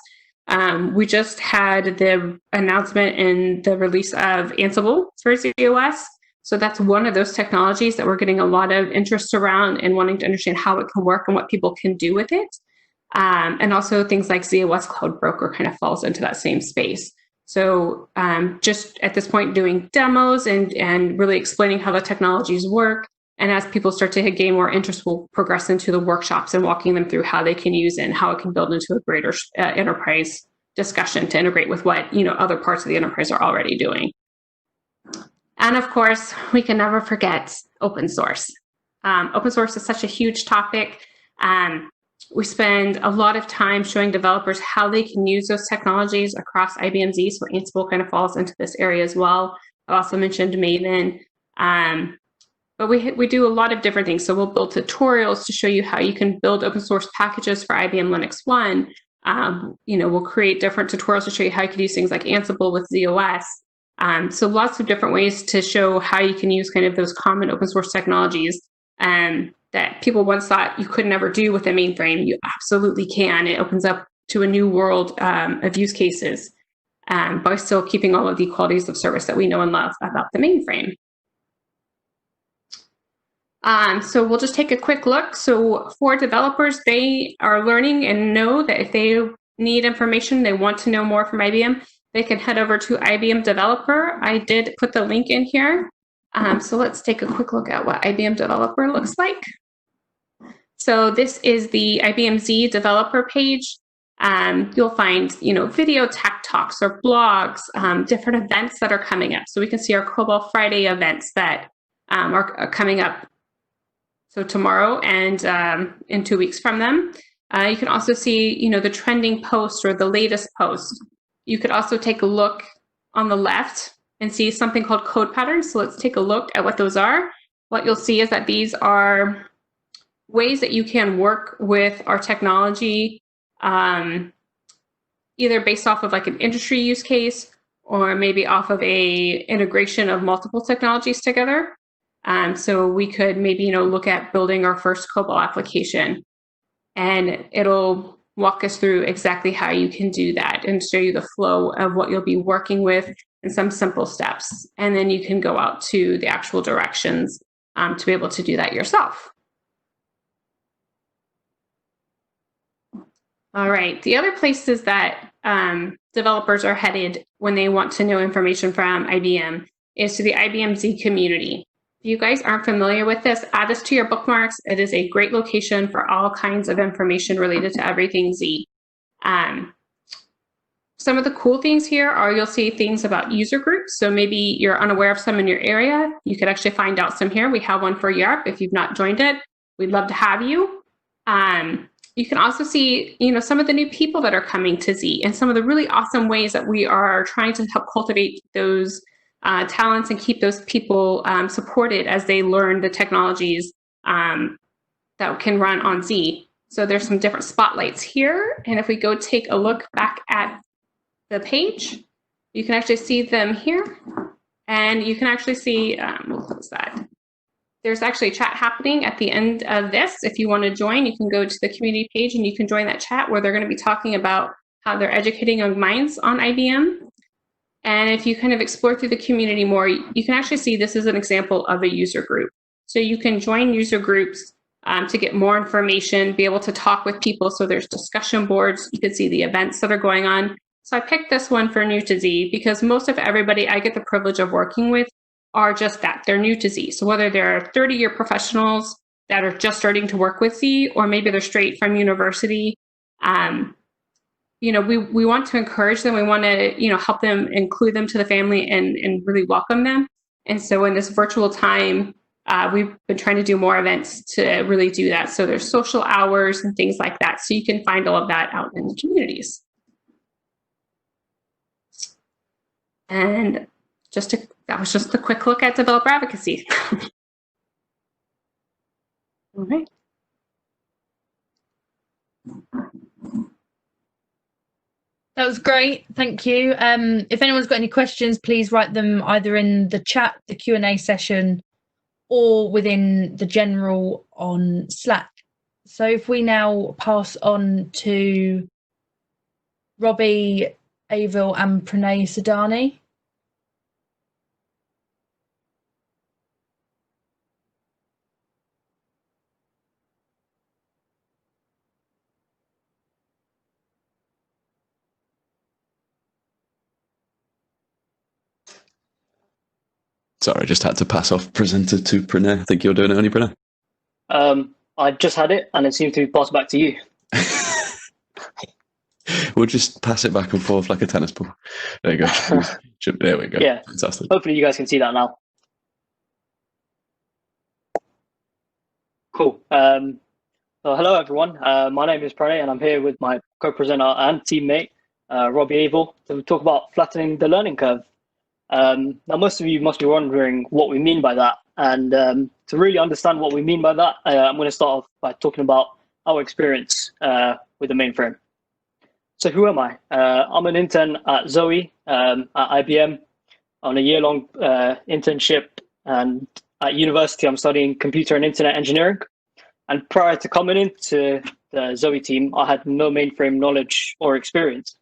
We just had the announcement in the release of Ansible for ZOS. So that's one of those technologies that we're getting a lot of interest around and wanting to understand how it can work and what people can do with it. And also things like ZOS Cloud Broker kind of falls into that same space. So just at this point doing demos and really explaining how the technologies work. And as people start to gain more interest, we'll progress into the workshops and walking them through how they can use it and how it can build into a greater enterprise discussion to integrate with what other parts of the enterprise are already doing. And of course, we can never forget open source. Open source is such a huge topic. We spend a lot of time showing developers how they can use those technologies across IBM Z. So Ansible kind of falls into this area as well. I also mentioned Maven. But we do a lot of different things. So we'll build tutorials to show you how you can build open source packages for IBM Linux 1. We'll create different tutorials to show you how you can use things like Ansible with ZOS. So lots of different ways to show how you can use kind of those common open source technologies that people once thought you could never do with a mainframe. You absolutely can. It opens up to a new world of use cases by still keeping all of the qualities of service that we know and love about the mainframe. So we'll just take a quick look. So for developers, they are learning and know that if they need information, they want to know more from IBM, they can head over to IBM Developer. I did put the link in here. So let's take a quick look at what IBM Developer looks like. So this is the IBM Z developer page. You'll find, video tech talks or blogs, different events that are coming up. So we can see our COBOL Friday events that are coming up so tomorrow and in 2 weeks from them. You can also see, the trending post or the latest post. You could also take a look on the left and see something called code patterns. So let's take a look at what those are. What you'll see is that these are ways that you can work with our technology, either based off of like an industry use case or maybe off of a integration of multiple technologies together. So we could maybe, look at building our first COBOL application, and it'll walk us through exactly how you can do that and show you the flow of what you'll be working with and some simple steps. And then you can go out to the actual directions to be able to do that yourself. All right, the other places that developers are headed when they want to know information from IBM is to the IBM Z community. If you guys aren't familiar with this, add this to your bookmarks. It is a great location for all kinds of information related to everything Z. Some of the cool things here are you'll see things about user groups. So maybe you're unaware of some in your area. You could actually find out some here. We have one for Europe. If you've not joined it, we'd love to have you. You can also see, some of the new people that are coming to Z and some of the really awesome ways that we are trying to help cultivate those talents and keep those people supported as they learn the technologies that can run on Z. So there's some different spotlights here. And if we go take a look back at the page, you can actually see them here. And you can actually see, we'll close that. There's actually a chat happening at the end of this. If you want to join, you can go to the community page and you can join that chat where they're going to be talking about how they're educating young minds on IBM. And if you kind of explore through the community more, you can actually see this is an example of a user group. So you can join user groups to get more information, be able to talk with people. So there's discussion boards. You can see the events that are going on. So I picked this one for new to Z because most of everybody I get the privilege of working with are just that. They're new to Z. So whether they're 30-year professionals that are just starting to work with Z, or maybe they're straight from university, we want to encourage them. We want to, help them, include them to the family and really welcome them. And so in this virtual time, we've been trying to do more events to really do that. So there's social hours and things like that. So you can find all of that out in the communities. And that was just a quick look at developer advocacy. All right. That was great. Thank you. If anyone's got any questions, please write them either in the chat, the Q&A session, or within the general on Slack. So if we now pass on to Robbie, Avill, and Pranay Sodani. Sorry, I just had to pass off presenter to Pranay. I think you're doing it only, Pranay. I just had it, and it seemed to pass back to you. We'll just pass it back and forth like a tennis ball. There you go. There we go. Yeah. Fantastic. Hopefully you guys can see that now. Cool. Hello, everyone. My name is Pranay, and I'm here with my co-presenter and teammate, Robbie Avill, to talk about flattening the learning curve. Now, most of you must be wondering what we mean by that. And to really understand what we mean by that, I'm going to start off by talking about our experience with the mainframe. So who am I? I'm an intern at Zoe at IBM on a year-long internship. And at university, I'm studying computer and internet engineering. And prior to coming into the Zoe team, I had no mainframe knowledge or experience.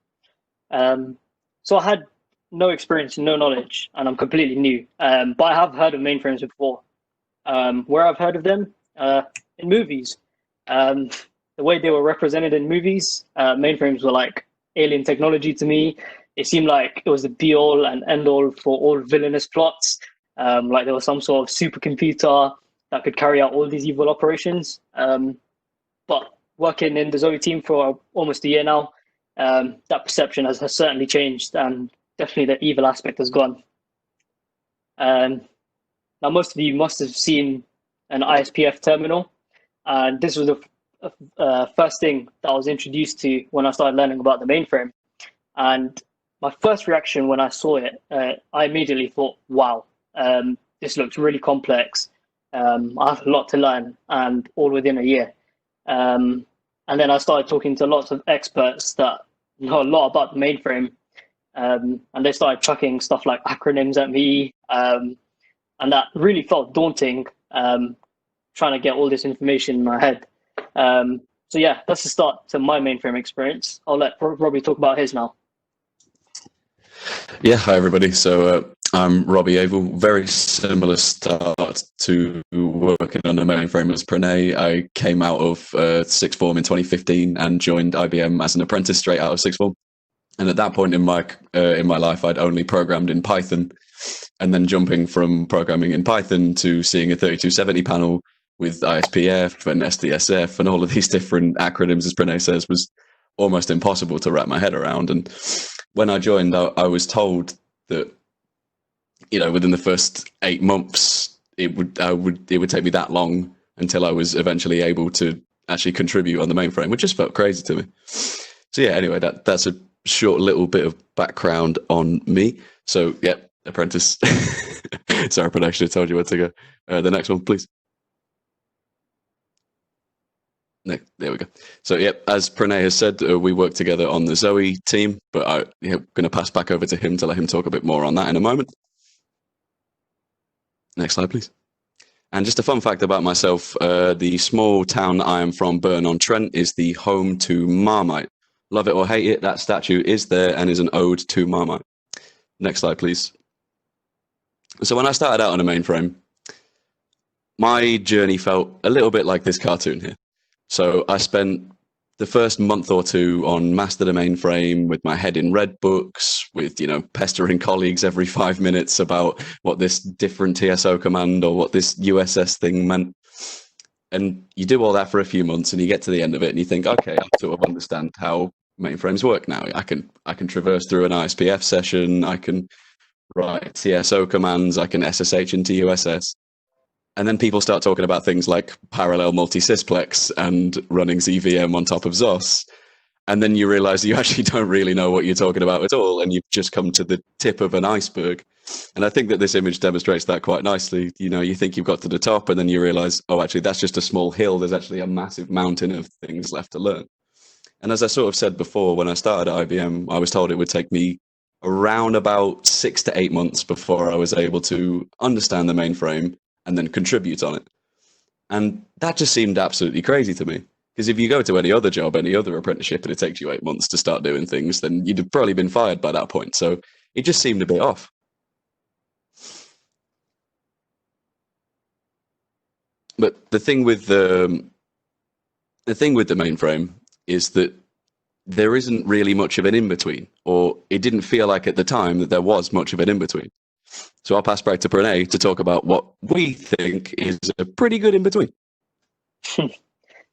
So I had no experience and no knowledge, and I'm completely new. But I have heard of mainframes before. Where I've heard of them? In movies. The way they were represented in movies, mainframes were like alien technology to me. It seemed like it was the be-all and end-all for all villainous plots. Like there was some sort of supercomputer that could carry out all these evil operations. But working in the Zoe team for almost a year now, that perception has certainly changed, and definitely the evil aspect has gone. Now, most of you must have seen an ISPF terminal. And this was the first thing that I was introduced to when I started learning about the mainframe. And my first reaction when I saw it, I immediately thought, wow, this looks really complex. I have a lot to learn, and all within a year. And then I started talking to lots of experts that know a lot about the mainframe. And they started chucking stuff like acronyms at me. And that really felt daunting, trying to get all this information in my head. So yeah, that's the start to my mainframe experience. I'll let Robbie talk about his now. Yeah, hi everybody. So I'm Robbie Avill. Very similar start to working on the mainframe as Pranay. I came out of sixth form in 2015 and joined IBM as an apprentice straight out of sixth form. And at that point in my life, I'd only programmed in Python, and then jumping from programming in Python to seeing a 3270 panel with ISPF and SDSF and all of these different acronyms, as Pranay says, was almost impossible to wrap my head around. And when I joined, I was told that, you know, within the first 8 months, it would take me that long until I was eventually able to actually contribute on the mainframe, which just felt crazy to me. So yeah, anyway, that's a short little bit of background on me. So yeah, apprentice. Sorry, Pranay, I should have told you where to go. The next one, please. No, there we go. So yeah, as Pranay has said, we work together on the Zoe team, but I'm going to pass back over to him to let him talk a bit more on that in a moment. Next slide, please. And just a fun fact about myself, the small town I am from, Burn-on-Trent, is the home to Marmite. Love it or hate it, that statue is there and is an ode to Marmite. Next slide, please. So when I started out on a mainframe, my journey felt a little bit like this cartoon here. So I spent the first month or two on master the mainframe with my head in red books, with, you know, pestering colleagues every 5 minutes about what this different TSO command or what this USS thing meant. And you do all that for a few months and you get to the end of it and you think, okay, I sort of understand how mainframes work now. I can traverse through an ISPF session, I can write TSO commands, I can SSH into USS. And then people start talking about things like parallel multi-sysplex and running ZVM on top of ZOS. And then you realize you actually don't really know what you're talking about at all, and you've just come to the tip of an iceberg. And I think that this image demonstrates that quite nicely. You know, you think you've got to the top, and then you realize, oh, actually, that's just a small hill. There's actually a massive mountain of things left to learn. And as I sort of said before, when I started at IBM, I was told it would take me around about 6 to 8 months before I was able to understand the mainframe and then contribute on it. And that just seemed absolutely crazy to me. Because if you go to any other job, any other apprenticeship, and it takes you 8 months to start doing things, then you'd have probably been fired by that point. So it just seemed a bit off. But the thing with the mainframe is that there isn't really much of an in-between, or it didn't feel like at the time that there was much of an in-between. So I'll pass back to Pranay to talk about what we think is a pretty good in-between.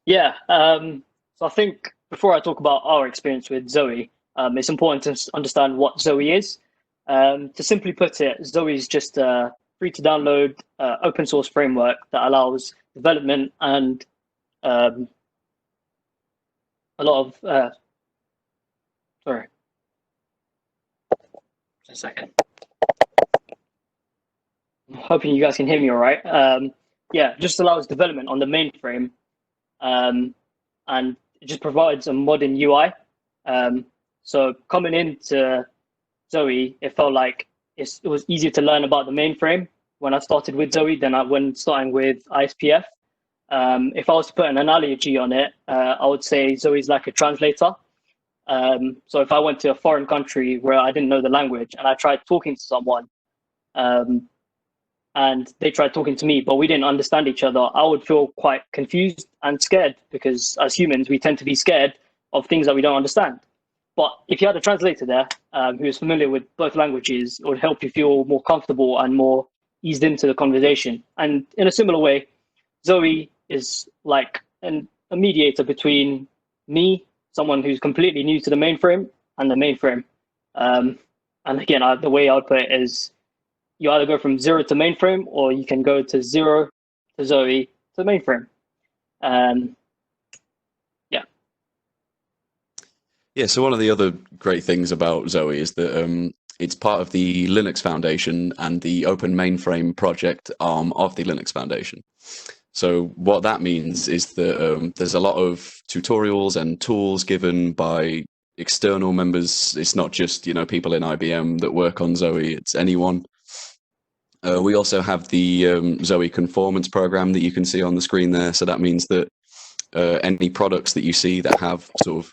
Yeah, so I think before I talk about our experience with Zoe, it's important to understand what Zoe is. To simply put it, Zoe is just a free to download open source framework that allows development and a lot of, sorry, just a second. I'm hoping you guys can hear me all right. Yeah, just allows development on the mainframe, and it just provides a modern UI. So coming into Zoe, it felt like it was easier to learn about the mainframe when I started with Zoe than when starting with ISPF. If I was to put an analogy on it, I would say Zoe is like a translator. So if I went to a foreign country where I didn't know the language and I tried talking to someone, and they tried talking to me, but we didn't understand each other, I would feel quite confused and scared, because as humans, we tend to be scared of things that we don't understand. But if you had a translator there who is familiar with both languages, it would help you feel more comfortable and more eased into the conversation. And in a similar way, Zoe is like a mediator between me, someone who's completely new to the mainframe, and the mainframe. And again, the way I would put it is, you either go from zero to mainframe, or you can go to zero to Zoe to mainframe. Yeah, so one of the other great things about Zoe is that it's part of the Linux Foundation and the Open Mainframe project arm of the Linux Foundation. So what that means is that there's a lot of tutorials and tools given by external members. It's not just, people in IBM that work on Zoe, it's anyone. We also have the Zoe Conformance program that you can see on the screen there. So that means that any products that you see that have sort of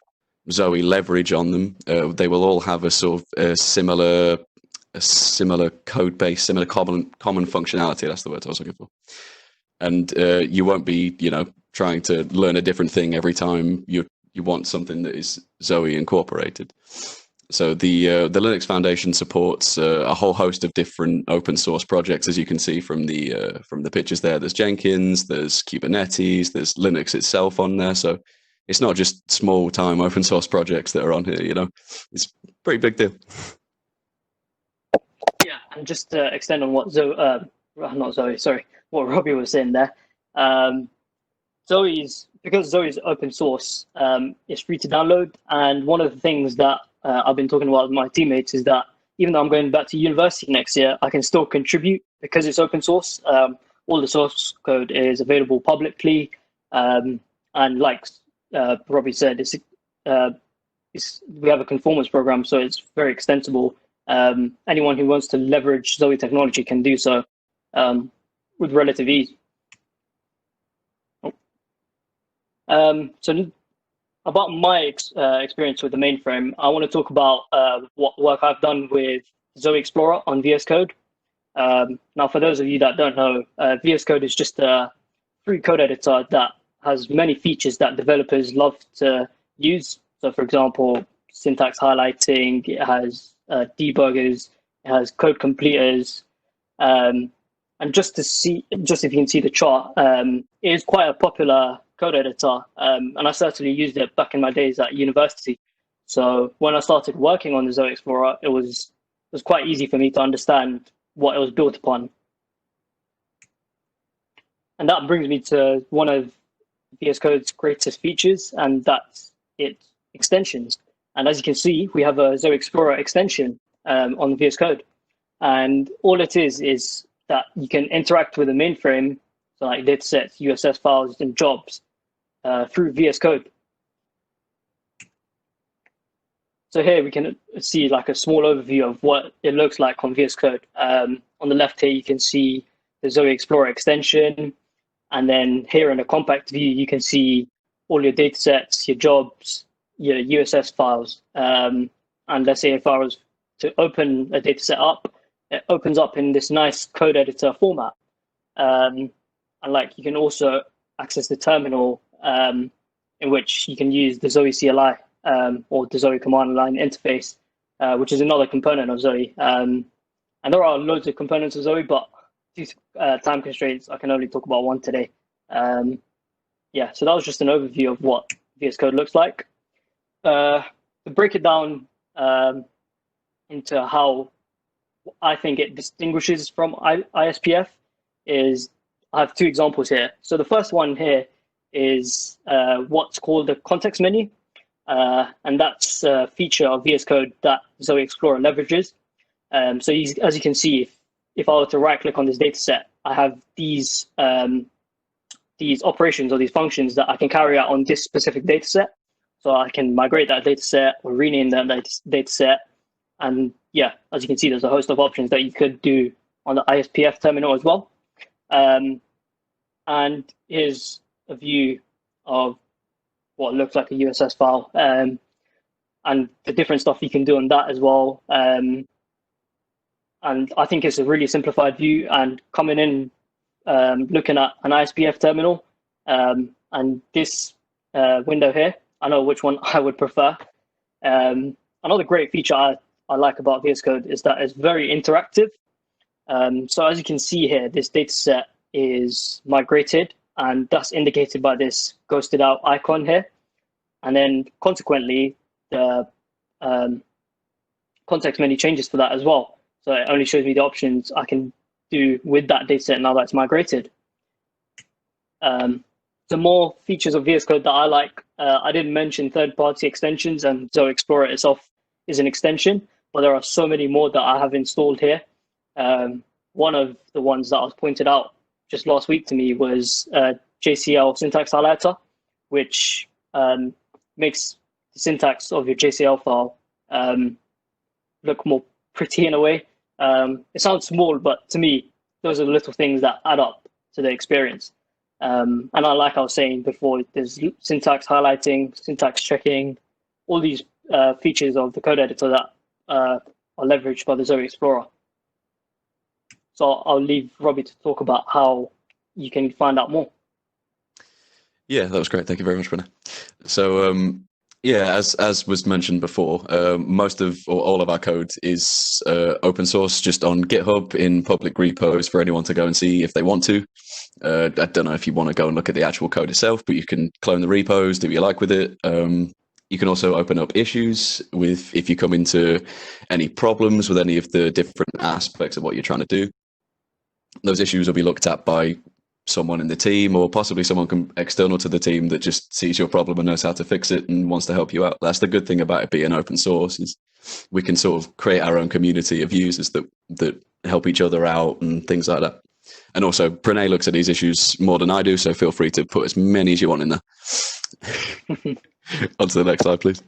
Zoe leverage on them, they will all have a sort of similar code base, similar common functionality. That's the word I was looking for. And you won't be, trying to learn a different thing every time you want something that is Zoe incorporated. So the Linux Foundation supports a whole host of different open source projects, as you can see from the pictures there. There's Jenkins, there's Kubernetes, there's Linux itself on there. So it's not just small time open source projects that are on here. It's a pretty big deal. Yeah, and just to extend on what what Robbie was saying there. Because Zoe's open source, it's free to download. And one of the things that I've been talking about with my teammates is that even though I'm going back to university next year, I can still contribute because it's open source. All the source code is available publicly. And like Robbie said, we have a conformance program, so it's very extensible. Anyone who wants to leverage Zoe technology can do so with relative ease. So about my experience with the mainframe, I want to talk about what work I've done with Zoe Explorer on VS Code. Now, for those of you that don't know, VS Code is just a free code editor that has many features that developers love to use. So, for example, syntax highlighting, it has debuggers, it has code completers, and just if you can see the chart, it is quite a popular code editor, and I certainly used it back in my days at university. So when I started working on the Zoe Explorer, it was quite easy for me to understand what it was built upon. And that brings me to one of VS Code's greatest features, and that's its extensions. And as you can see, we have a Zoe Explorer extension on VS Code. And all it is that you can interact with the mainframe, so like datasets, USS files, and jobs through VS Code. So here we can see like a small overview of what it looks like on VS Code. On the left here, you can see the Zoe Explorer extension. And then here in a compact view, you can see all your datasets, your jobs, your USS files. And let's say if I was to open a dataset up, it opens up in this nice code editor format. And like you can also access the terminal in which you can use the Zoe CLI or the Zoe command line interface, which is another component of Zoe. And there are loads of components of Zoe, but due to time constraints, I can only talk about one today. Yeah, so that was just an overview of what VS Code looks like. To break it down into how I think it distinguishes from ISPF is, I have two examples here. So the first one here is what's called the context menu. And that's a feature of VS Code that Zoe Explorer leverages. So as you can see, if I were to right click on this data set, I have these operations or these functions that I can carry out on this specific data set. So I can migrate that data set or rename that data set. And yeah, as you can see, there's a host of options that you could do on the ISPF terminal as well. And here's a view of what looks like a USS file and the different stuff you can do on that as well. And I think it's a really simplified view, and coming in, looking at an ISPF terminal and this window here, I know which one I would prefer. Another great feature I like about VS Code is that it's very interactive. So as you can see here, this data set is migrated, and that's indicated by this ghosted out icon here. And then consequently, the context menu changes for that as well. So it only shows me the options I can do with that data set now that it's migrated. The more features of VS Code that I like, I didn't mention third-party extensions, and Zoe Explorer itself is an extension, but there are so many more that I have installed here. One of the ones that was pointed out just last week to me was JCL syntax highlighter, which makes the syntax of your JCL file look more pretty in a way. It sounds small, but to me, those are the little things that add up to the experience. And like I was saying before, there's syntax highlighting, syntax checking, all these features of the code editor that are leveraged by the Zoe Explorer. So I'll leave Robbie to talk about how you can find out more. Yeah, that was great. Thank you very much, Pranay. So, yeah, as was mentioned before, most of or all of our code is open source, just on GitHub in public repos for anyone to go and see if they want to. I don't know if you want to go and look at the actual code itself, but you can clone the repos, do what you like with it. You can also open up issues if you come into any problems with any of the different aspects of what you're trying to do. Those issues will be looked at by someone in the team, or possibly someone external to the team that just sees your problem and knows how to fix it and wants to help you out. That's the good thing about it being open source, is we can sort of create our own community of users that help each other out and things like that. And also, Pranay looks at these issues more than I do, so feel free to put as many as you want in there. On to the next slide, please.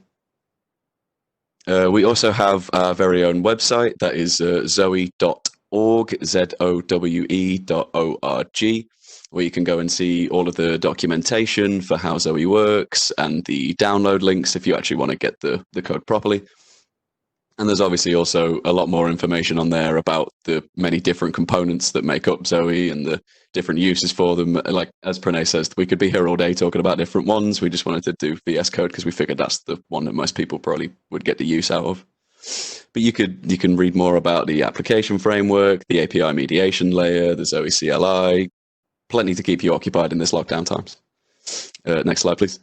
We also have our very own website, that is zoe.org, zowe.org, where you can go and see all of the documentation for how Zoe works and the download links if you actually want to get the code properly. And there's obviously also a lot more information on there about the many different components that make up Zoe and the different uses for them. Like, as Pranay says, we could be here all day talking about different ones. We just wanted to do VS Code because we figured that's the one that most people probably would get the use out of. But you can read more about the application framework, the API mediation layer, the Zoe CLI. Plenty to keep you occupied in this lockdown times. Next slide, please.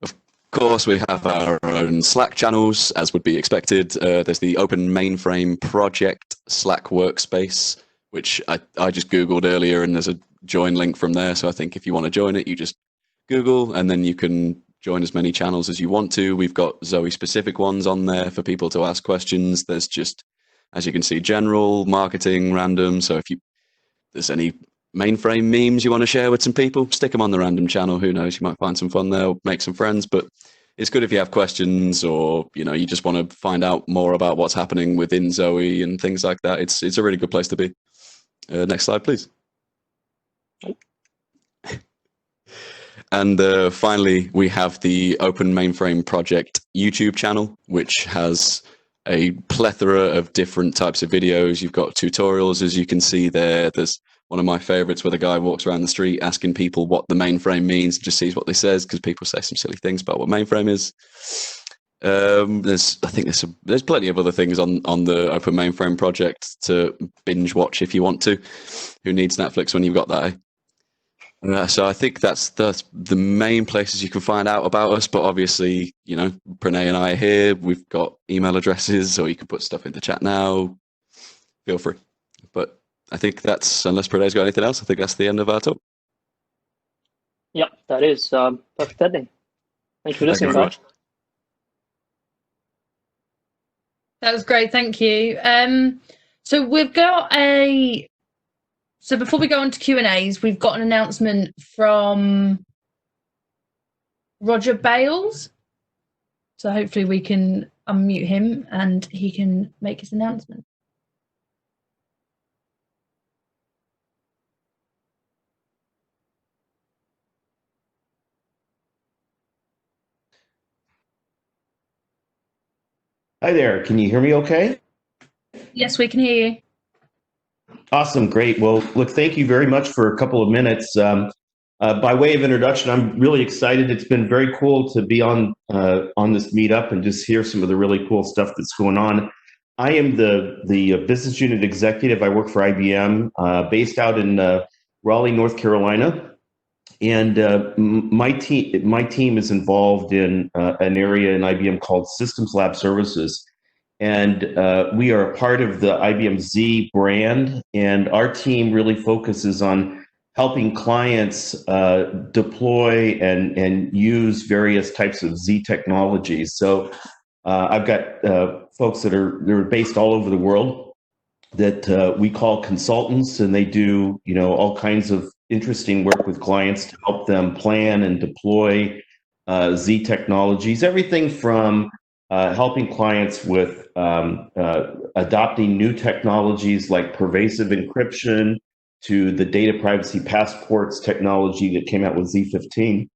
Of course, we have our own Slack channels, as would be expected. There's the Open Mainframe Project Slack workspace, which I just Googled earlier, and there's a join link from there. So I think if you want to join it, you just Google, and then you can join as many channels as you want to. We've got Zoe-specific ones on there for people to ask questions. There's just, as you can see, general, marketing, random. So if there's any mainframe memes you want to share with some people, stick them on the random channel. Who knows, you might find some fun there, or make some friends. But it's good if you have questions, or you just want to find out more about what's happening within Zoe and things like that. It's a really good place to be. Next slide, please. And finally, we have the Open Mainframe Project YouTube channel, which has a plethora of different types of videos. You've got tutorials, as you can see there. There's one of my favorites where the guy walks around the street asking people what the mainframe means, just sees what they says, because people say some silly things about what mainframe is. There's plenty of other things on the Open Mainframe Project to binge watch if you want to. Who needs Netflix when you've got that? So I think that's the main places you can find out about us. But obviously, Pranay and I are here. We've got email addresses, or you can put stuff in the chat now. Feel free. But I think unless Pranay's got anything else, I think that's the end of our talk. Yep, that is perfect ending. Thank you for listening, guys. That was great, thank you. So we've got So before we go on to Q&As, we've got an announcement from Roger Bales. So hopefully we can unmute him and he can make his announcement. Hi there. Can you hear me okay? Yes, we can hear you. Awesome. Great. Well, look, thank you very much for a couple of minutes. By way of introduction, I'm really excited. It's been very cool to be on this meetup and just hear some of the really cool stuff that's going on. I am the business unit executive. I work for IBM, based out in Raleigh, North Carolina. And my team is involved in an area in IBM called Systems Lab Services. And we are a part of the IBM Z brand. And our team really focuses on helping clients deploy and use various types of Z technologies. So I've got folks that are based all over the world that we call consultants, and they do all kinds of interesting work with clients to help them plan and deploy Z technologies. Everything from helping clients with adopting new technologies like pervasive encryption to the data privacy passports technology that came out with Z15,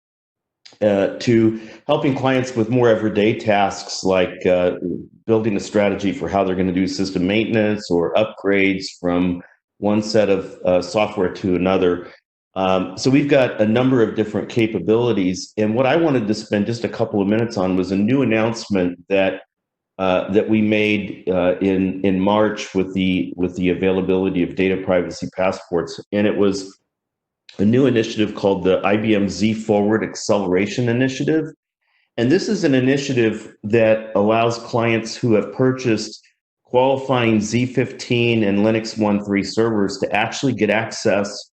to helping clients with more everyday tasks like building a strategy for how they're going to do system maintenance or upgrades from one set of software to another. So we've got a number of different capabilities. And what I wanted to spend just a couple of minutes on was a new announcement that we made in March with the availability of data privacy passports. And it was a new initiative called the IBM Z Forward Acceleration Initiative. And this is an initiative that allows clients who have purchased qualifying Z15 and Linux 1.3 servers to actually get access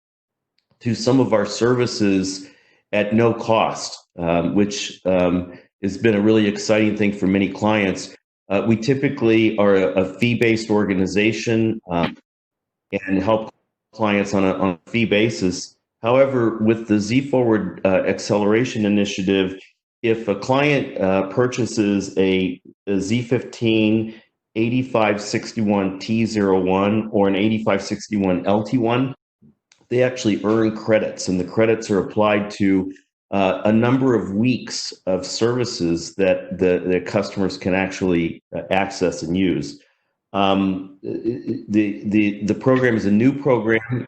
to some of our services at no cost, which has been a really exciting thing for many clients. We typically are a fee-based organization and help clients on a fee basis. However, with the Z Forward Acceleration Initiative, if a client purchases a Z15 8561 T01 or an 8561 LT1, they actually earn credits, and the credits are applied to a number of weeks of services that the customers can actually access and use. The program is a new program.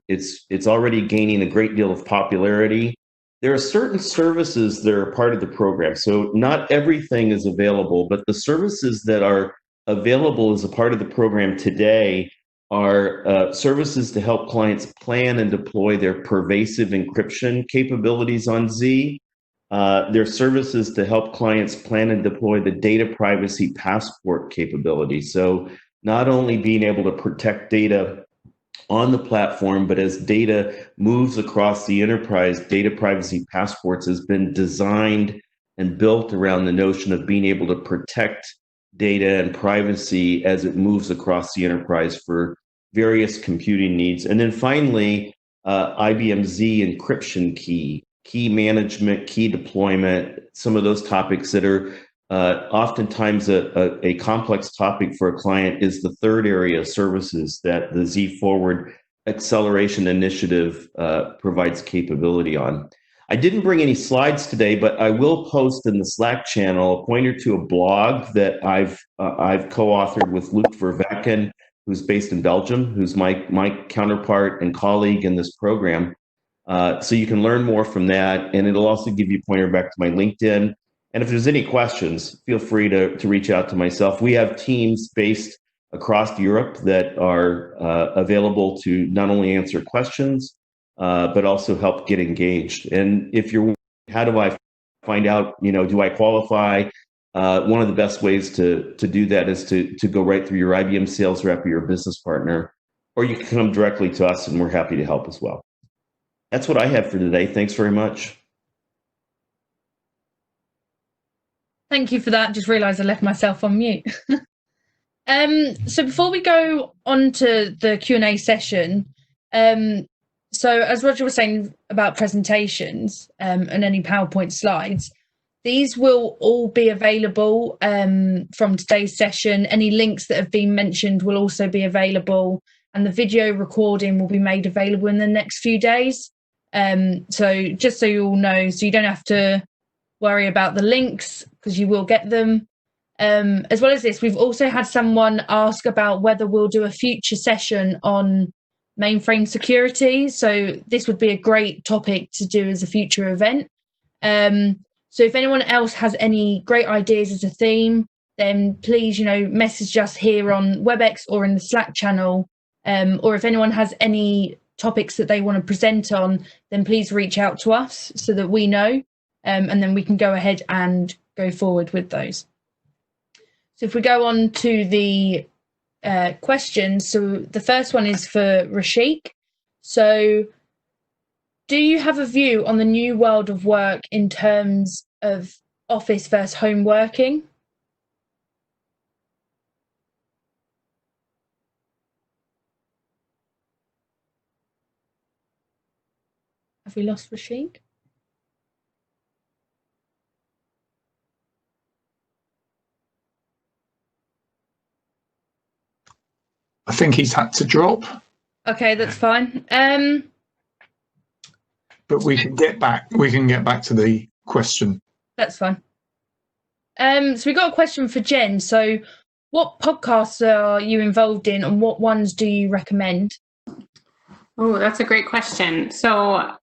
It's already gaining a great deal of popularity. There are certain services that are part of the program, so not everything is available, but the services that are available as a part of the program today are services to help clients plan and deploy their pervasive encryption capabilities on Z. There are services to help clients plan and deploy the data privacy passport capability. So not only being able to protect data on the platform, but as data moves across the enterprise, data privacy passports has been designed and built around the notion of being able to protect data and privacy as it moves across the enterprise for various computing needs. And then finally, IBM Z encryption key management, key deployment, some of those topics that are oftentimes a complex topic for a client is the third area of services that the Z Forward Acceleration Initiative provides capability on. I didn't bring any slides today, but I will post in the Slack channel a pointer to a blog that I've co-authored with Luc Verwecken, who's based in Belgium, who's my counterpart and colleague in this program. So you can learn more from that, and it'll also give you a pointer back to my LinkedIn. And if there's any questions, feel free to reach out to myself. We have teams based across Europe that are available to not only answer questions, but also help get engaged. And if you're, how do I find out, do I qualify? One of the best ways to do that is to go right through your IBM sales rep or your business partner, or you can come directly to us and we're happy to help as well. That's what I have for today. Thanks very much. Thank you for that. Just realised I left myself on mute. So before we go on to the Q&A session, so as Roger was saying about presentations and any PowerPoint slides, these will all be available from today's session. Any links that have been mentioned will also be available, and the video recording will be made available in the next few days. So just so you all know, so you don't have to worry about the links because you will get them. As well as this, we've also had someone ask about whether we'll do a future session on mainframe security. So this would be a great topic to do as a future event. So if anyone else has any great ideas as a theme, then please, message us here on WebEx or in the Slack channel. Or if anyone has any topics that they want to present on, then please reach out to us so that we know, and then we can go ahead and go forward with those. So if we go on to the questions, so the first one is for Rashik. So do you have a view on the new world of work in terms of office versus home working? Have we lost Rashik? I think he's had to drop. Okay, that's fine. But we can get back. We can get back to the question. That's fine. So we got a question for Jen. So, what podcasts are you involved in, and what ones do you recommend? Oh, that's a great question. So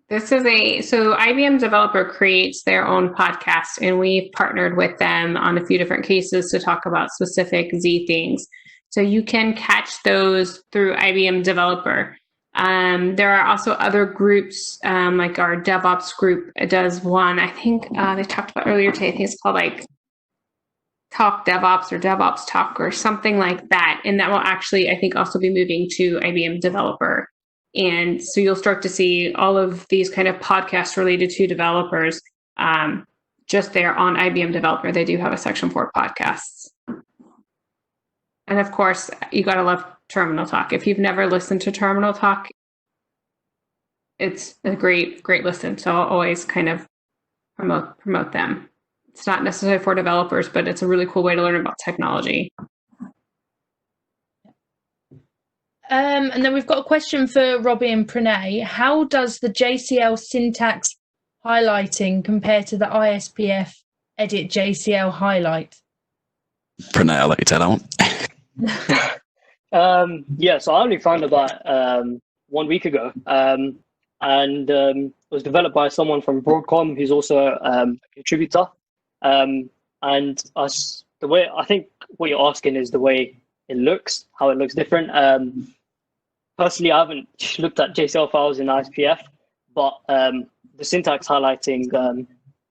IBM Developer creates their own podcast, and we've partnered with them on a few different cases to talk about specific Z things. So you can catch those through IBM Developer. There are also other groups, like our DevOps group does one. I think they talked about earlier today. I think it's called like Talk DevOps or DevOps Talk or something like that. And that will actually, I think, also be moving to IBM Developer. And so you'll start to see all of these kind of podcasts related to developers just there on IBM Developer. They do have a section for podcasts. And of course, you got to love Terminal Talk. If you've never listened to Terminal Talk, it's a great listen. So I'll always kind of promote them. It's not necessarily for developers, but it's a really cool way to learn about technology. And then we've got a question for Robbie and Pranay. How does the JCL syntax highlighting compare to the ISPF edit JCL highlight? Pranay, I'll let you tell that one. So I only found about 1 week ago, and it was developed by someone from Broadcom who's also a contributor. And the way I think what you're asking is the way it looks, how it looks different. Personally, I haven't looked at JCL files in ISPF, but the syntax highlighting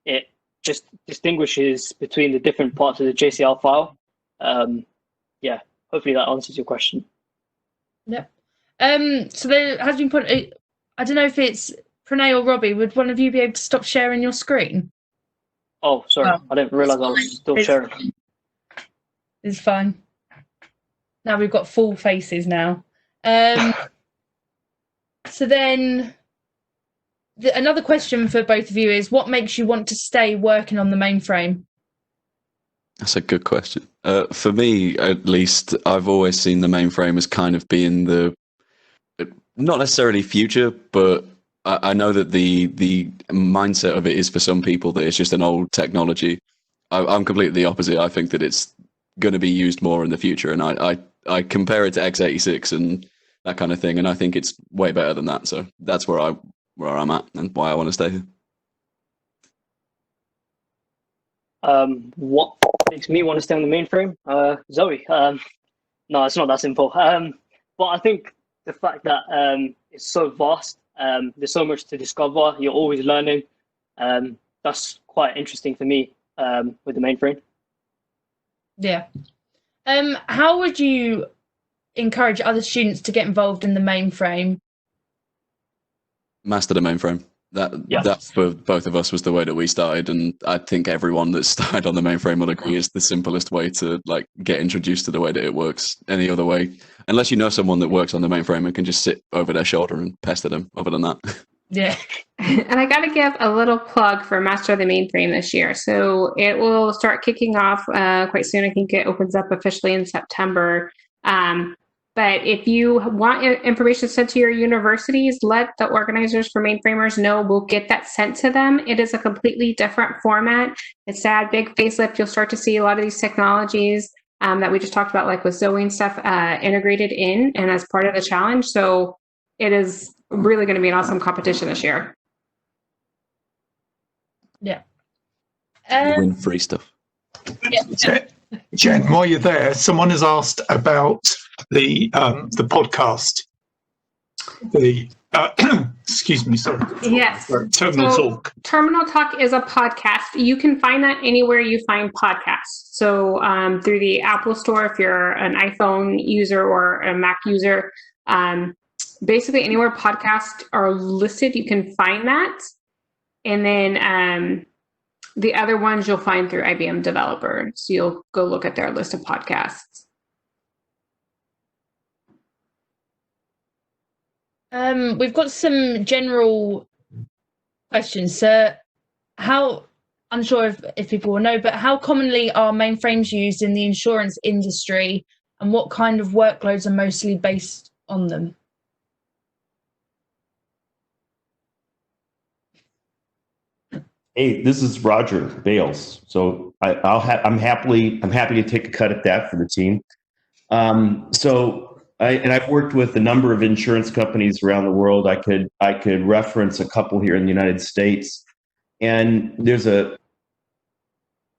it just distinguishes between the different parts of the JCL file. Hopefully that answers your question. Yep. So there has been put. I don't know if it's Pranay or Robbie. Would one of you be able to stop sharing your screen? Oh, sorry. I didn't realize I was still sharing. It's fine. Now we've got full faces now. So then another question for both of you is, what makes you want to stay working on the mainframe? That's a good question. For me, at least, I've always seen the mainframe as kind of being the, not necessarily future, but I know that the mindset of it is for some people that it's just an old technology. I'm completely the opposite. I think that it's going to be used more in the future, and I compare it to x86 and that kind of thing, and I think it's way better than that. So that's where I'm at and why I want to stay here. What makes me want to stay on the mainframe? Zoe. No, it's not that simple. But I think the fact that it's so vast, there's so much to discover, you're always learning. That's quite interesting for me with the mainframe. Yeah. How would you encourage other students to get involved in the mainframe? Master the mainframe. That for both of us was the way that we started, and I think everyone that started on the mainframe will agree is the simplest way to like get introduced to the way that it works. Any other way, unless you know someone that works on the mainframe and can just sit over their shoulder and pester them. Other than that, yeah. And I got to give a little plug for Master of the Mainframe this year. So it will start kicking off quite soon. I think it opens up officially in September. But if you want information sent to your universities, let the organizers for MainframerZ know. We'll get that sent to them. It is a completely different format. It's a big facelift. You'll start to see a lot of these technologies that we just talked about, like with Zoe and stuff, integrated in and as part of the challenge. So it is really going to be an awesome competition this year. Yeah. win free stuff. Yeah. Jen, while you're there, someone has asked about the podcast. The excuse me, sorry. Yes. Terminal Talk. Terminal Talk is a podcast. You can find that anywhere you find podcasts. So through the Apple Store, if you're an iPhone user or a Mac user, basically anywhere podcasts are listed, you can find that. And then the other ones you'll find through IBM Developer. So you'll go look at their list of podcasts. We've got some general questions. So I'm sure if people will know, but how commonly are mainframes used in the insurance industry, and what kind of workloads are mostly based on them? Hey, this is Roger Bales. So I'm happy to take a cut at that for the team. I've worked with a number of insurance companies around the world. I could reference a couple here in the United States, and there's a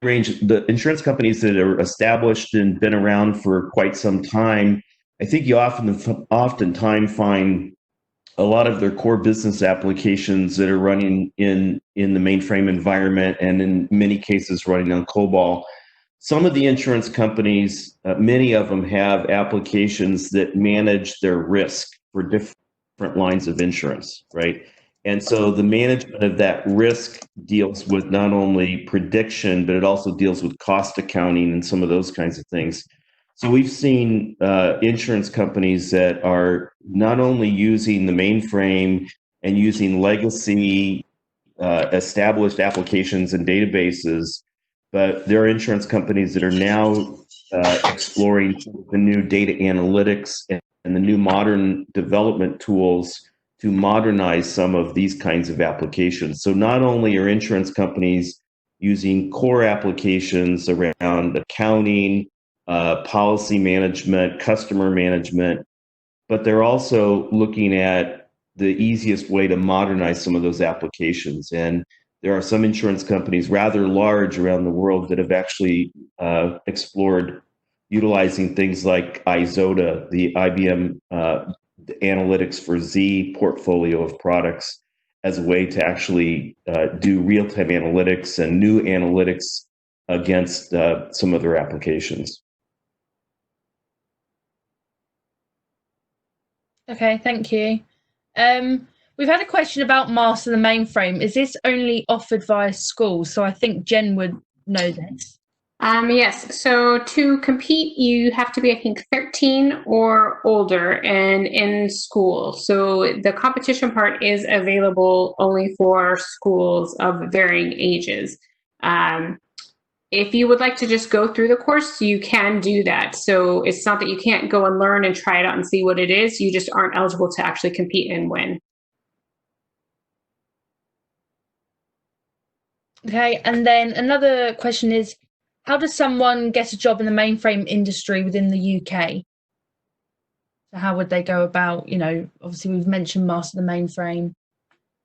range. The insurance companies that are established and been around for quite some time, I think you oftentimes find a lot of their core business applications that are running in the mainframe environment, and in many cases running on COBOL. Some of the insurance companies, many of them have applications that manage their risk for different lines of insurance, right? And so the management of that risk deals with not only prediction, but it also deals with cost accounting and some of those kinds of things. So we've seen insurance companies that are not only using the mainframe and using legacy established applications and databases, but there are insurance companies that are now exploring the new data analytics and the new modern development tools to modernize some of these kinds of applications. So not only are insurance companies using core applications around accounting, policy management, customer management, but they're also looking at the easiest way to modernize some of those applications. And there are some insurance companies rather large around the world that have actually explored utilizing things like IZOTA, the IBM Analytics for Z portfolio of products, as a way to actually do real-time analytics and new analytics against some of their applications. Okay, thank you. We've had a question about Master the Mainframe. Is this only offered via schools? So I think Jen would know this. Yes. So to compete, you have to be, I think, 13 or older and in school. So the competition part is available only for schools of varying ages. If you would like to just go through the course, you can do that. So it's not that you can't go and learn and try it out and see what it is. You just aren't eligible to actually compete and win. Okay, and then another question is, how does someone get a job in the mainframe industry within the UK? So how would they go about, obviously we've mentioned Master the Mainframe.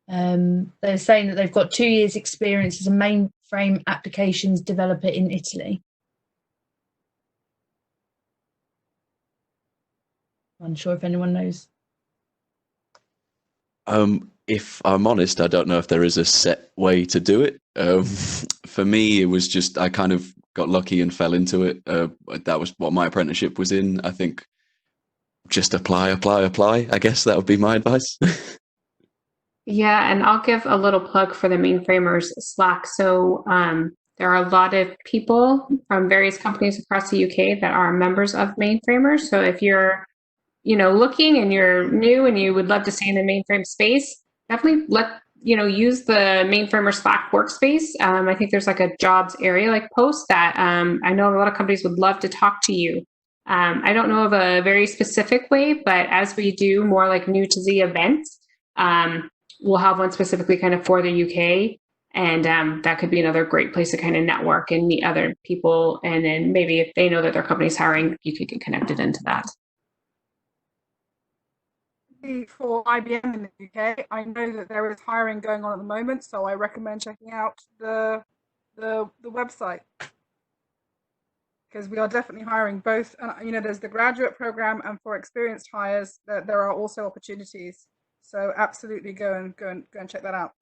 They're saying that they've got 2 years experience as a mainframe applications developer in Italy. I'm unsure if anyone knows. If I'm honest, I don't know if there is a set way to do it. For me, it was just, I kind of got lucky and fell into it. That was what my apprenticeship was in. I think just apply. I guess that would be my advice. Yeah, and I'll give a little plug for the MainframerZ Slack. So there are a lot of people from various companies across the UK that are members of MainframerZ. So if you're, looking and you're new and you would love to stay in the mainframe space, definitely use the MainframerZ Slack workspace. I think there's like a jobs area post that I know a lot of companies would love to talk to you. I don't know of a very specific way, but as we do more like new to Z events, we'll have one specifically kind of for the UK, and that could be another great place to kind of network and meet other people. And then maybe if they know that their company's hiring, you could get connected into that. For IBM in the UK, I know that there is hiring going on at the moment, so I recommend checking out the website, because we are definitely hiring both. And there's the graduate program, and for experienced hires, there are also opportunities. So absolutely go and check that out.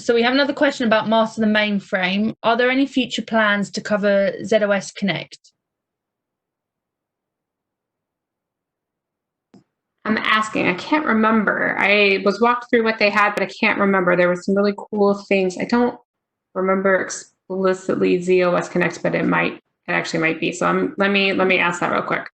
So we have another question about Master the Mainframe. Are there any future plans to cover ZOS Connect? I'm asking. I can't remember. I was walked through what they had, but I can't remember. There were some really cool things. I don't remember explicitly ZOS Connect, but it actually might be. So let me ask that real quick.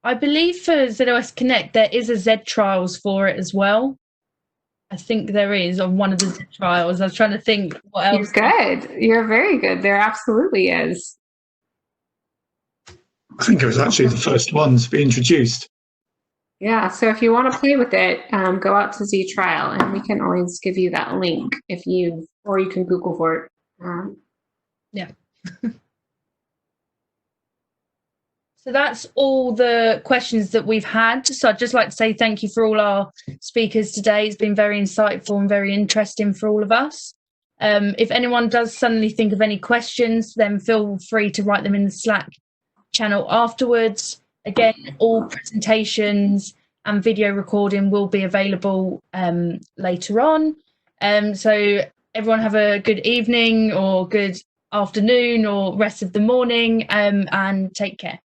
I believe for ZOS Connect, there is a Z trials for it as well. I think there is on one of the Z trials. I was trying to think what else. You're good. You're very good. There absolutely is. I think it was actually the first one to be introduced. Yeah, so if you want to play with it, go out to Z Trial, and we can always give you that link or you can Google for it. Yeah. So that's all the questions that we've had. So I'd just like to say thank you for all our speakers today. It's been very insightful and very interesting for all of us. If anyone does suddenly think of any questions, then feel free to write them in the Slack channel afterwards. Again, all presentations and video recording will be available later on. So everyone have a good evening or good afternoon or rest of the morning, and take care.